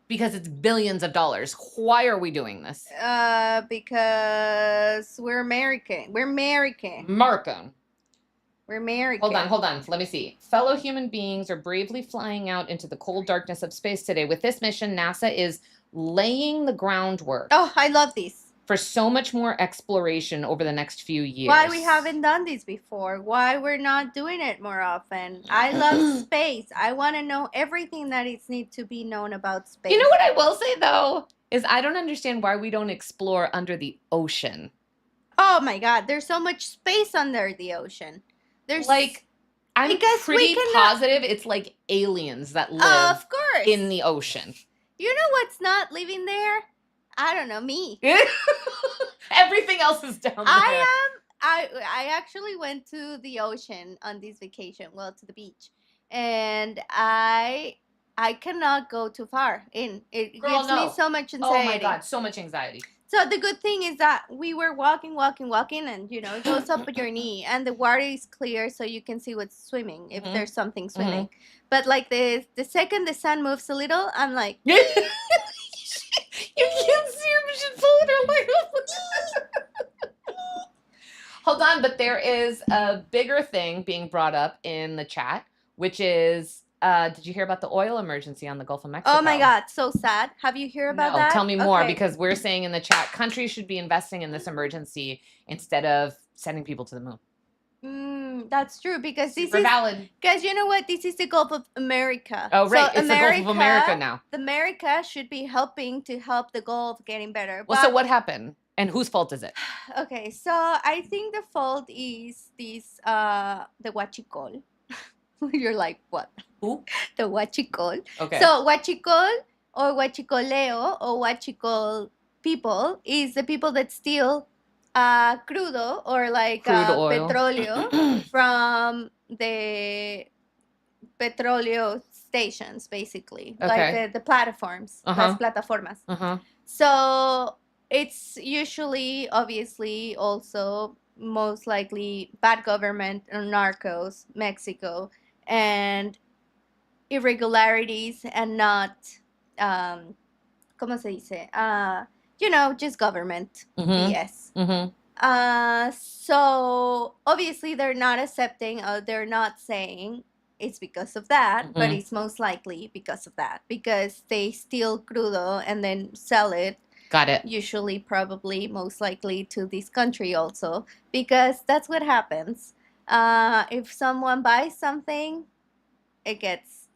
Speaker 1: Because it's billions of dollars. Why are we doing this?
Speaker 2: Because we're American. We're American. We're American.
Speaker 1: Hold on. Let me see. Fellow human beings are bravely flying out into the cold darkness of space today. With this mission, NASA is laying the groundwork.
Speaker 2: Oh, I love these.
Speaker 1: For so much more exploration over the next few years.
Speaker 2: Why we haven't done this before? Why we're not doing it more often? I love space. I want to know everything that is need to be known about space.
Speaker 1: You know what I will say though is I don't understand why we don't explore under the ocean.
Speaker 2: Oh my God, there's so much space under the ocean. There's
Speaker 1: Like, I'm
Speaker 2: because we
Speaker 1: pretty
Speaker 2: cannot.
Speaker 1: positive it's like aliens that live
Speaker 2: Of course.
Speaker 1: in the ocean.
Speaker 2: You know what's not living there? I don't know, me.
Speaker 1: Everything else is down there.
Speaker 2: I actually went to the ocean on this vacation, well, to the beach, and I cannot go too far in. It
Speaker 1: Girl,
Speaker 2: gives me
Speaker 1: no.
Speaker 2: so much anxiety.
Speaker 1: Oh my God, so much anxiety.
Speaker 2: So the good thing is that we were walking, and it goes up at your knee, and the water is clear, so you can see what's swimming if
Speaker 1: Mhm.
Speaker 2: there's something swimming. But like the second the sun moves a little, I'm like,
Speaker 1: You can't see her, but she's pulling her leg up. Hold on, but there is a bigger thing being brought up in the chat, which is, did you hear about the oil emergency on the Gulf of Mexico?
Speaker 2: oh my God, so sad. Have you heard about that?
Speaker 1: Tell me more,
Speaker 2: Okay.
Speaker 1: because we're saying in the chat, countries should be investing in this emergency instead of sending people to the moon.
Speaker 2: That's true, because this
Speaker 1: Super
Speaker 2: is
Speaker 1: valid.
Speaker 2: guys. You know what? This is the Gulf of America.
Speaker 1: Oh, right.
Speaker 2: So
Speaker 1: It's the Gulf of America now.
Speaker 2: The America should be helping to help the Gulf getting better.
Speaker 1: Well, so what happened? And whose fault is it?
Speaker 2: Okay, so I think the fault is this the huachicol. You're like, what?
Speaker 1: Who?
Speaker 2: The huachicol.
Speaker 1: Okay.
Speaker 2: So huachicol or huachicoleo or huachicol people is the people that steal crudo or like
Speaker 1: Crude oil.
Speaker 2: petróleo from the petróleo stations, basically.
Speaker 1: Okay.
Speaker 2: Like the platforms, las plataformas. So it's usually, obviously, also most likely bad government or narcos, Mexico, and irregularities, and not, ¿cómo se dice? Just government BS. So obviously they're not accepting, they're not saying it's because of that, but it's most likely because of that, because they steal crudo and then sell it.
Speaker 1: Got it.
Speaker 2: Usually, probably, most likely to this country also, because that's what happens. If someone buys something, it gets,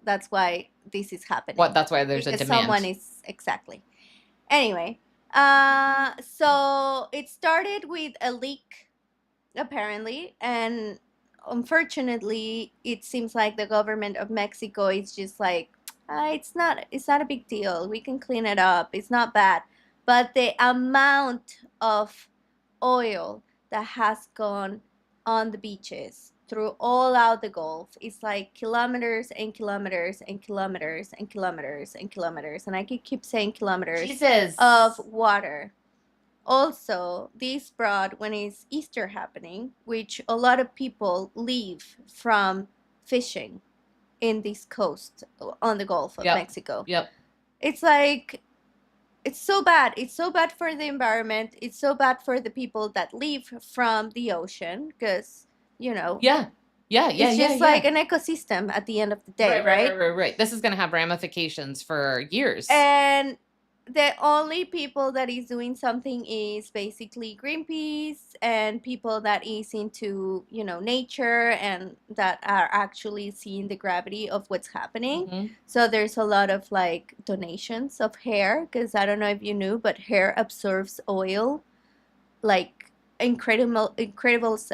Speaker 2: that's why this is happening.
Speaker 1: What? That's why there's
Speaker 2: because
Speaker 1: a demand.
Speaker 2: Someone is, exactly. Anyway, so it started with a leak, apparently, and unfortunately, it seems like the government of Mexico is just like, it's not a big deal. We can clean it up. It's not bad. But the amount of oil that has gone on the beaches through all out the Gulf is like kilometers and kilometers and kilometers and kilometers and kilometers. And I could keep saying kilometers of water. Also, this brought, when is Easter happening, which a lot of people leave from fishing in this coast on the Gulf of Mexico.
Speaker 1: Yep.
Speaker 2: It's like, it's so bad. It's so bad for the environment. It's so bad for the people that live from the ocean, because,
Speaker 1: it's just
Speaker 2: like an ecosystem at the end of the day,
Speaker 1: right? This is going to have ramifications for years.
Speaker 2: And the only people that is doing something is basically Greenpeace and people that is into, nature, and that are actually seeing the gravity of what's happening. So there's a lot of like donations of hair, because I don't know if you knew, but hair absorbs oil, like incredible amount of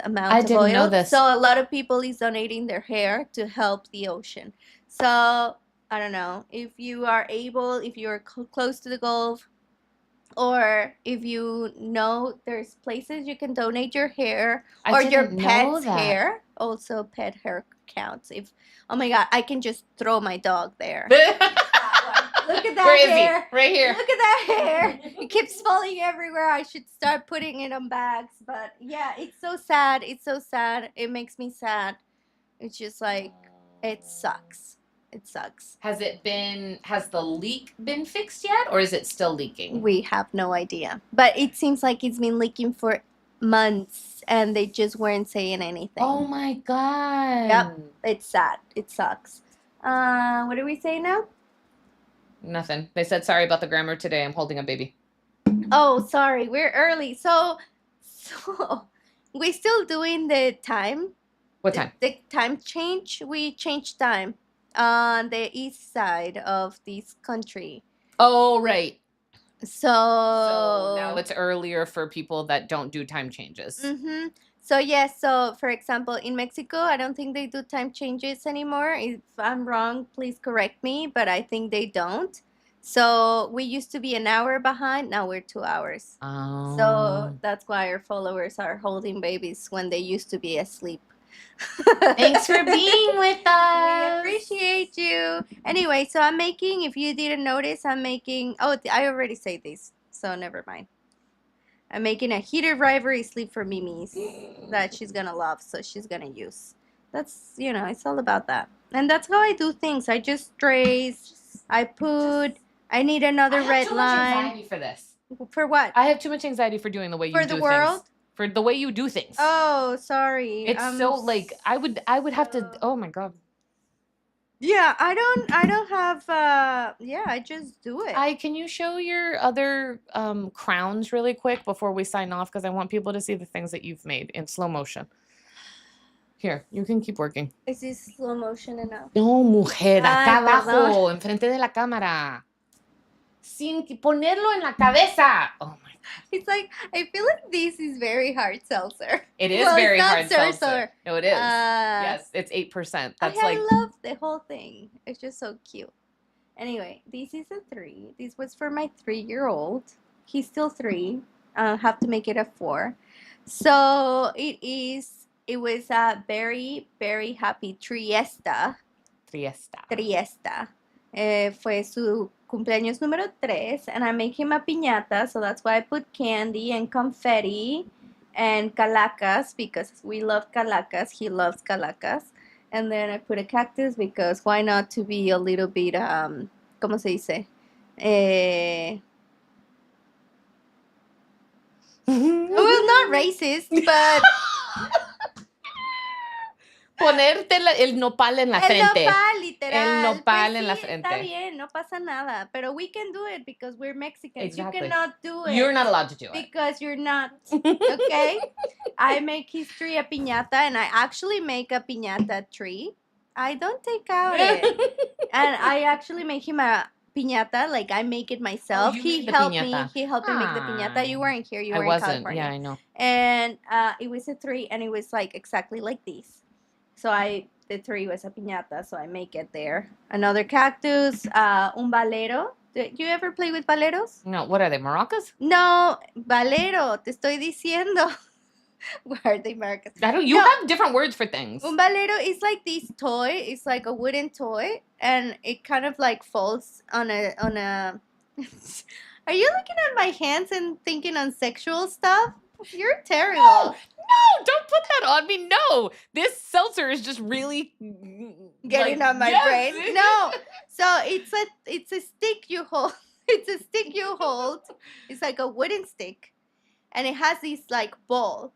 Speaker 2: oil.
Speaker 1: I didn't know this.
Speaker 2: So a lot of people is donating their hair to help the ocean. So I don't know, if you are able, if you're close to the Gulf, or if there's places you can donate your hair, or your pet's hair. Also, pet hair counts. Oh my God, I can just throw my dog there. Look at that
Speaker 1: Where
Speaker 2: hair.
Speaker 1: Is he? Right here.
Speaker 2: Look at that hair. It keeps falling everywhere. I should start putting it on bags. But yeah, it's so sad. It's so sad. It makes me sad. It's just like, it sucks. It sucks.
Speaker 1: Has the leak been fixed yet, or is it still leaking?
Speaker 2: We have no idea. But it seems like it's been leaking for months, and they just weren't saying anything.
Speaker 1: Oh my God.
Speaker 2: Yep. It's sad. It sucks. What do we say now?
Speaker 1: Nothing. They said, sorry about the grammar today. I'm holding a baby.
Speaker 2: Oh, sorry. We're early. So we're still doing the time.
Speaker 1: What time?
Speaker 2: The time change. We changed time on the east side of this country.
Speaker 1: Oh, right. So now
Speaker 2: So
Speaker 1: it's earlier for people that don't do time changes.
Speaker 2: mm-hmm. So yes, so for example, in Mexico, I don't think they do time changes anymore. If I'm wrong, please correct me, but I think they don't. So we used to be an hour behind, now we're 2 hours. So
Speaker 1: Oh.
Speaker 2: that's why our followers are holding babies when they used to be asleep.
Speaker 1: Thanks for being with
Speaker 2: We
Speaker 1: us.
Speaker 2: appreciate you. Anyway, so I'm making, if you didn't notice, I'm making, oh, I already said this, so never mind. I'm making a heated Rivalry sleep for Mimi's that she's gonna love, so she's gonna use. That's, it's all about that. And that's how I do things. I just trace, I need another
Speaker 1: I have
Speaker 2: red
Speaker 1: too much
Speaker 2: line.
Speaker 1: anxiety for this.
Speaker 2: For what?
Speaker 1: I have too much anxiety for doing the way you
Speaker 2: For
Speaker 1: do
Speaker 2: the world?
Speaker 1: things. For the way you do things.
Speaker 2: Oh, sorry.
Speaker 1: It's so like I would have to. Oh my god.
Speaker 2: Yeah, I don't have I just do it.
Speaker 1: Can you show your other crowns really quick before we sign off? Because I want people to see the things that you've made in slow motion. Here, you can keep working.
Speaker 2: Is this slow motion enough?
Speaker 1: No, mujer, acá
Speaker 2: Ay,
Speaker 1: abajo,
Speaker 2: perdón.
Speaker 1: enfrente de la cámara. Sin ponerlo en la cabeza. Oh my god.
Speaker 2: It's like, I feel like this is very hard seltzer.
Speaker 1: It is
Speaker 2: Well,
Speaker 1: very
Speaker 2: it's not
Speaker 1: hard seltzer. No, it is.
Speaker 2: Yes,
Speaker 1: It's 8%. That's
Speaker 2: I
Speaker 1: like
Speaker 2: love the whole thing. It's just so cute. Anyway, this is a 3. This was for my 3-year-old. He's still 3. Have to make it a 4. So it was a very, very happy Triesta. Fue su cumpleaños número 3, and I make him a piñata, so that's why I put candy and confetti and calacas, because we love calacas. He loves calacas. And then I put a cactus, because why not to be a little bit, ¿cómo se dice? Well, not racist, but...
Speaker 1: Ponerte el nopal en la frente.
Speaker 2: El nopal, literal.
Speaker 1: El nopal
Speaker 2: pues
Speaker 1: en la
Speaker 2: sí,
Speaker 1: frente.
Speaker 2: Está bien, no pasa nada. Pero we can do it because we're Mexicans.
Speaker 1: Exactly.
Speaker 2: You cannot do it.
Speaker 1: You're not allowed to do it.
Speaker 2: Because you're not. Okay? I make his tree a piñata, and I actually make a piñata tree. I don't take out it. And I actually make him a piñata, like I make it myself. He helped me. He helped me make the piñata. You weren't here. You were in California.
Speaker 1: Yeah, I know.
Speaker 2: And it was a 3, and it was like exactly like this. So the 3 was a piñata, so I make it there. Another cactus, un valero. Do you ever play with valeros?
Speaker 1: No, what are they, maracas?
Speaker 2: No, valero, te estoy diciendo. Where are they, maracas?
Speaker 1: You have different words for things.
Speaker 2: Un valero is like this toy. It's like a wooden toy, and it kind of like falls on a. Are you looking at my hands and thinking on sexual stuff? You're terrible.
Speaker 1: No, don't put that on me. No, this seltzer is just really
Speaker 2: getting on my brain. No, so it's a stick you hold. It's a stick you hold. It's like a wooden stick, and it has this like ball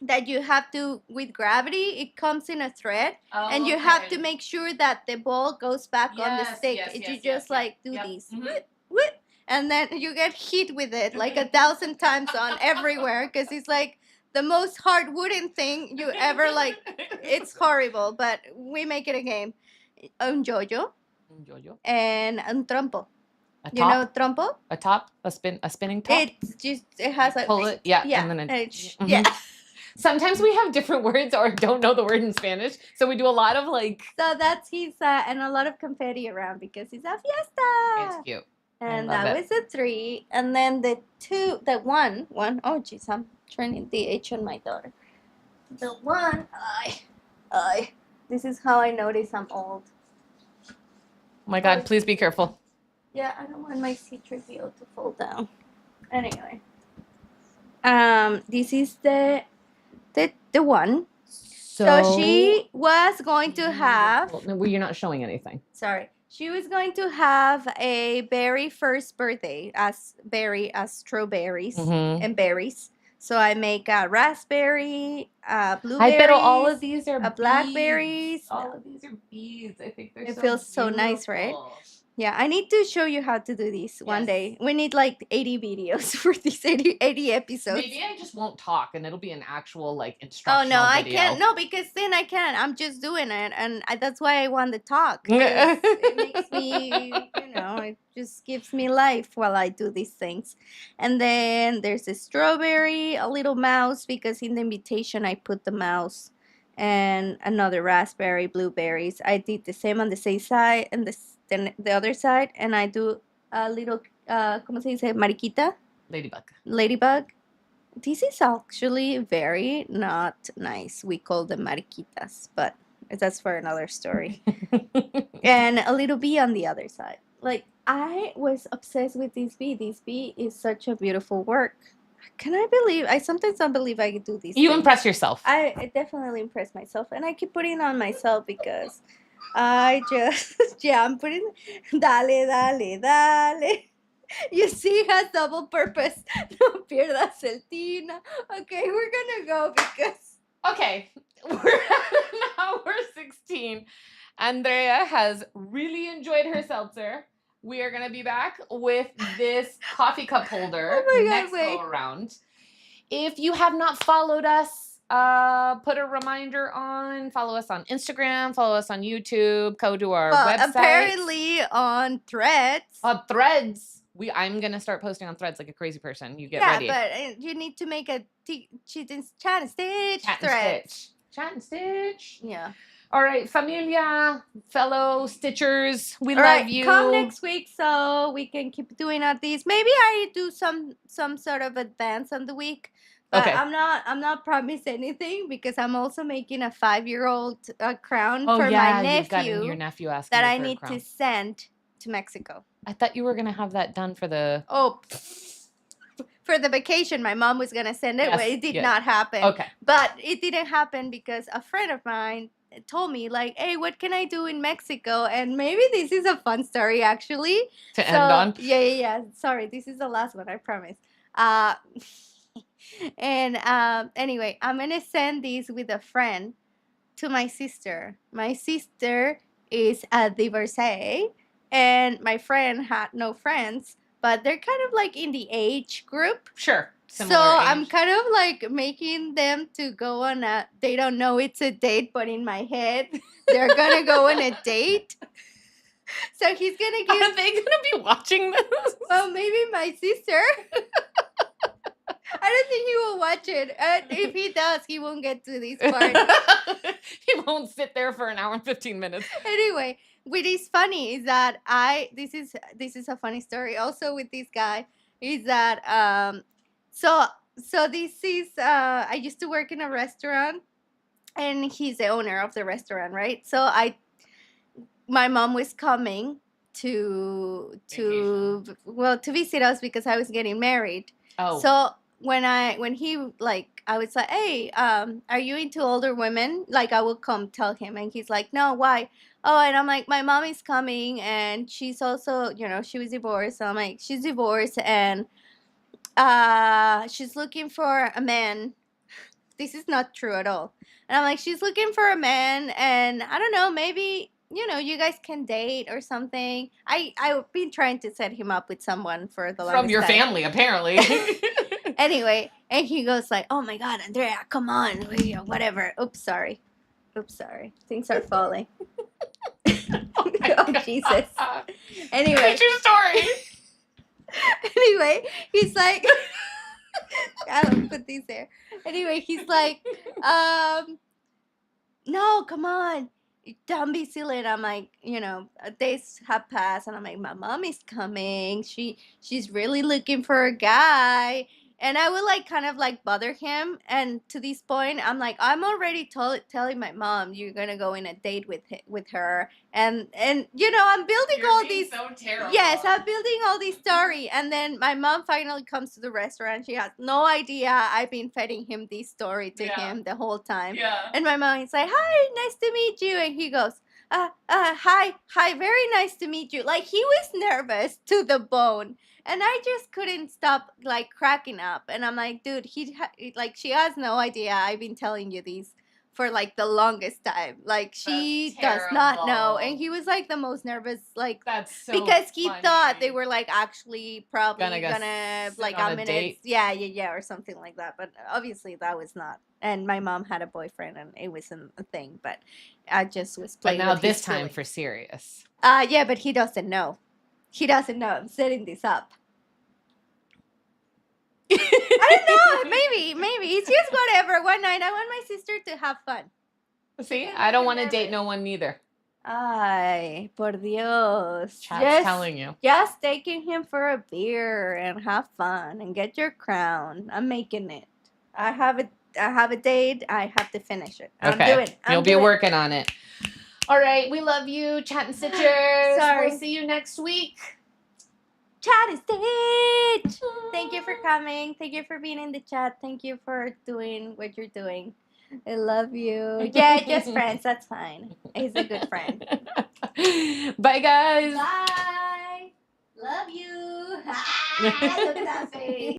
Speaker 2: that you have to, with gravity, it comes in a thread, and you have to make sure that the ball goes back on the stick. You just do this. Mm-hmm. And then you get hit with it like 1,000 times on everywhere, because it's like the most hard wooden thing you ever It's horrible, but we make it a game. Un yo-yo. And un trompo. You know trompo?
Speaker 1: A top? A spinning top?
Speaker 2: It has a...
Speaker 1: Pull it, yeah.
Speaker 2: Yeah.
Speaker 1: And then
Speaker 2: yeah.
Speaker 1: Sometimes we have different words or don't know the word in Spanish, so we do a lot of
Speaker 2: So that's his, and a lot of confetti around, because it's a fiesta.
Speaker 1: It's cute.
Speaker 2: And that was a 3. And then the one, oh jeez, I'm turning the H on my daughter. The 1, this is how I notice I'm old.
Speaker 1: Oh my God, please be careful.
Speaker 2: Yeah, I don't want my C-3PO to fall down. Anyway. This is the 1. So she was going to have...
Speaker 1: Well, you're not showing anything.
Speaker 2: Sorry. She was going to have a very first birthday as strawberries and berries. So I make a raspberry, blueberries.
Speaker 1: Pero all of these are
Speaker 2: blackberries.
Speaker 1: All of these are beads. I think they're
Speaker 2: It feels so nice, right? Yeah, I need to show you how to do this one
Speaker 1: Yes.
Speaker 2: day. We need like 80 videos for these 80 episodes.
Speaker 1: Maybe I just won't talk and it'll be an actual like
Speaker 2: Oh
Speaker 1: instructional
Speaker 2: no, I
Speaker 1: video.
Speaker 2: can't. No, because then I can't. I'm just doing it, and that's why I want to talk. 'Cause it makes me, it just gives me life while I do these things. And then there's a strawberry, a little mouse, because in the invitation I put the mouse, and another raspberry, blueberries. I did the same on the same side and then the other side, and I do a little, ¿cómo se dice? Mariquita, ladybug. This is actually very not nice. We call them mariquitas, but that's for another story. And a little bee on the other side. Like, I was obsessed with this bee. This bee is such a beautiful work. I sometimes don't believe I could do these
Speaker 1: You
Speaker 2: things.
Speaker 1: impress yourself.
Speaker 2: I definitely impress myself, and I keep putting on myself because I just, yeah, I'm putting, dale, dale, dale. You see, it has double purpose. No pierdas el tina. Okay, we're gonna go because.
Speaker 1: Okay, we're at an hour 16. Andrea has really enjoyed her seltzer. We are gonna be back with this coffee cup holder next go around. If you have not followed us, put a reminder on. Follow us on Instagram. Follow us on YouTube. Go to our website.
Speaker 2: Apparently on Threads.
Speaker 1: Threads. I'm gonna start posting on Threads like a crazy person. You get ready.
Speaker 2: Yeah, but you need to make a chat and stitch.
Speaker 1: Chat and stitch.
Speaker 2: Yeah.
Speaker 1: All right, familia, fellow stitchers, we love you.
Speaker 2: Come next week so we can keep doing all these. Maybe I do some sort of advance on the week. But okay. I'm not promising anything because I'm also making a 5-year-old crown for my nephew.
Speaker 1: Your nephew asked
Speaker 2: that I need to send to Mexico.
Speaker 1: I thought you were gonna have that done for the
Speaker 2: for the vacation. My mom was gonna send it, but it did not happen.
Speaker 1: Okay.
Speaker 2: But it didn't happen because a friend of mine told me, like, hey, what can I do in Mexico? And maybe this is a fun story actually.
Speaker 1: To end on?
Speaker 2: Yeah. Sorry, this is the last one, I promise. And anyway, I'm gonna send this with a friend to my sister. My sister is a divorcee, and my friend had no friends, but they're kind of like in the age group.
Speaker 1: Sure.
Speaker 2: So I'm kind of like making them to go on they don't know it's a date, but in my head, they're going to go on a date. So he's going to give...
Speaker 1: Are they going to be watching this?
Speaker 2: Well, maybe my sister. I don't think he will watch it. If he does, he won't get to this part.
Speaker 1: He won't sit there for an hour and 15 minutes.
Speaker 2: Anyway, what is funny is that this is a funny story also with this guy, is that so this is I used to work in a restaurant, and he's the owner of the restaurant, right? So my mom was coming to visit us because I was getting married.
Speaker 1: Oh.
Speaker 2: So when he, like, I was like, hey, are you into older women? Like, I would come tell him, and he's like, no, why? Oh, and I'm like, my mom is coming, and she's also, she was divorced. So I'm like, she's divorced, and she's looking for a man. This is not true at all. And I'm like, she's looking for a man, and I don't know, maybe, you guys can date or something. I've been trying to set him up with someone for the longest time.
Speaker 1: From your family, apparently.
Speaker 2: Anyway, and he goes like, oh my God, Andrea, come on, whatever. Oops, sorry. Things are falling. Oh, Jesus. Anyway.
Speaker 1: Finish your story.
Speaker 2: Anyway, he's like, I don't put these there. Anyway, he's like, no, come on. Don't be silly. And I'm like, days have passed, and I'm like, my mom is coming. She's really looking for a guy. And I would like kind of like bother him. And to this point, I'm like, I'm already telling my mom you're gonna go on a date with her. And I'm building
Speaker 1: You're
Speaker 2: all
Speaker 1: being
Speaker 2: these.
Speaker 1: So terrible.
Speaker 2: Yes, I'm building all this story. And then my mom finally comes to the restaurant. She has no idea I've been feeding him this story to him the whole time.
Speaker 1: Yeah.
Speaker 2: And my mom is like, hi, nice to meet you. And he goes, hi, very nice to meet you. Like, he was nervous to the bone. And I just couldn't stop, like, cracking up. And I'm like, dude, she has no idea I've been telling you this for like the longest time. Like she does not know, and
Speaker 1: terrible.
Speaker 2: he was like the most nervous, like
Speaker 1: That's so
Speaker 2: because he thought they
Speaker 1: funny.
Speaker 2: were like actually probably
Speaker 1: Gonna go
Speaker 2: gonna
Speaker 1: sit
Speaker 2: like
Speaker 1: on
Speaker 2: a
Speaker 1: a
Speaker 2: minute,
Speaker 1: date?
Speaker 2: yeah, or something like that. But obviously that was not. And my mom had a boyfriend, and it wasn't a thing. But I just was
Speaker 1: But
Speaker 2: playing.
Speaker 1: now
Speaker 2: with
Speaker 1: this
Speaker 2: his
Speaker 1: time
Speaker 2: feelings.
Speaker 1: for serious.
Speaker 2: Yeah, but he doesn't know. He doesn't know. I'm setting this up. I don't know. Maybe it's just whatever. One night, I want my sister to have fun.
Speaker 1: See, I don't want to date no one neither.
Speaker 2: Ay, por Dios.
Speaker 1: Chat's telling you.
Speaker 2: Just taking him for a beer and have fun and get your crown. I'm making it. I have a date. I have to finish it.
Speaker 1: You'll be working on it. All right, we love you, Chat and Stitchers.
Speaker 2: Sorry.
Speaker 1: We'll see you next week.
Speaker 2: Chat and Stitch. Thank you for coming. Thank you for being in the chat. Thank you for doing what you're doing. I love you. Yeah, just friends. That's fine. He's a good friend.
Speaker 1: Bye, guys.
Speaker 2: Bye. Love you. Look at that face.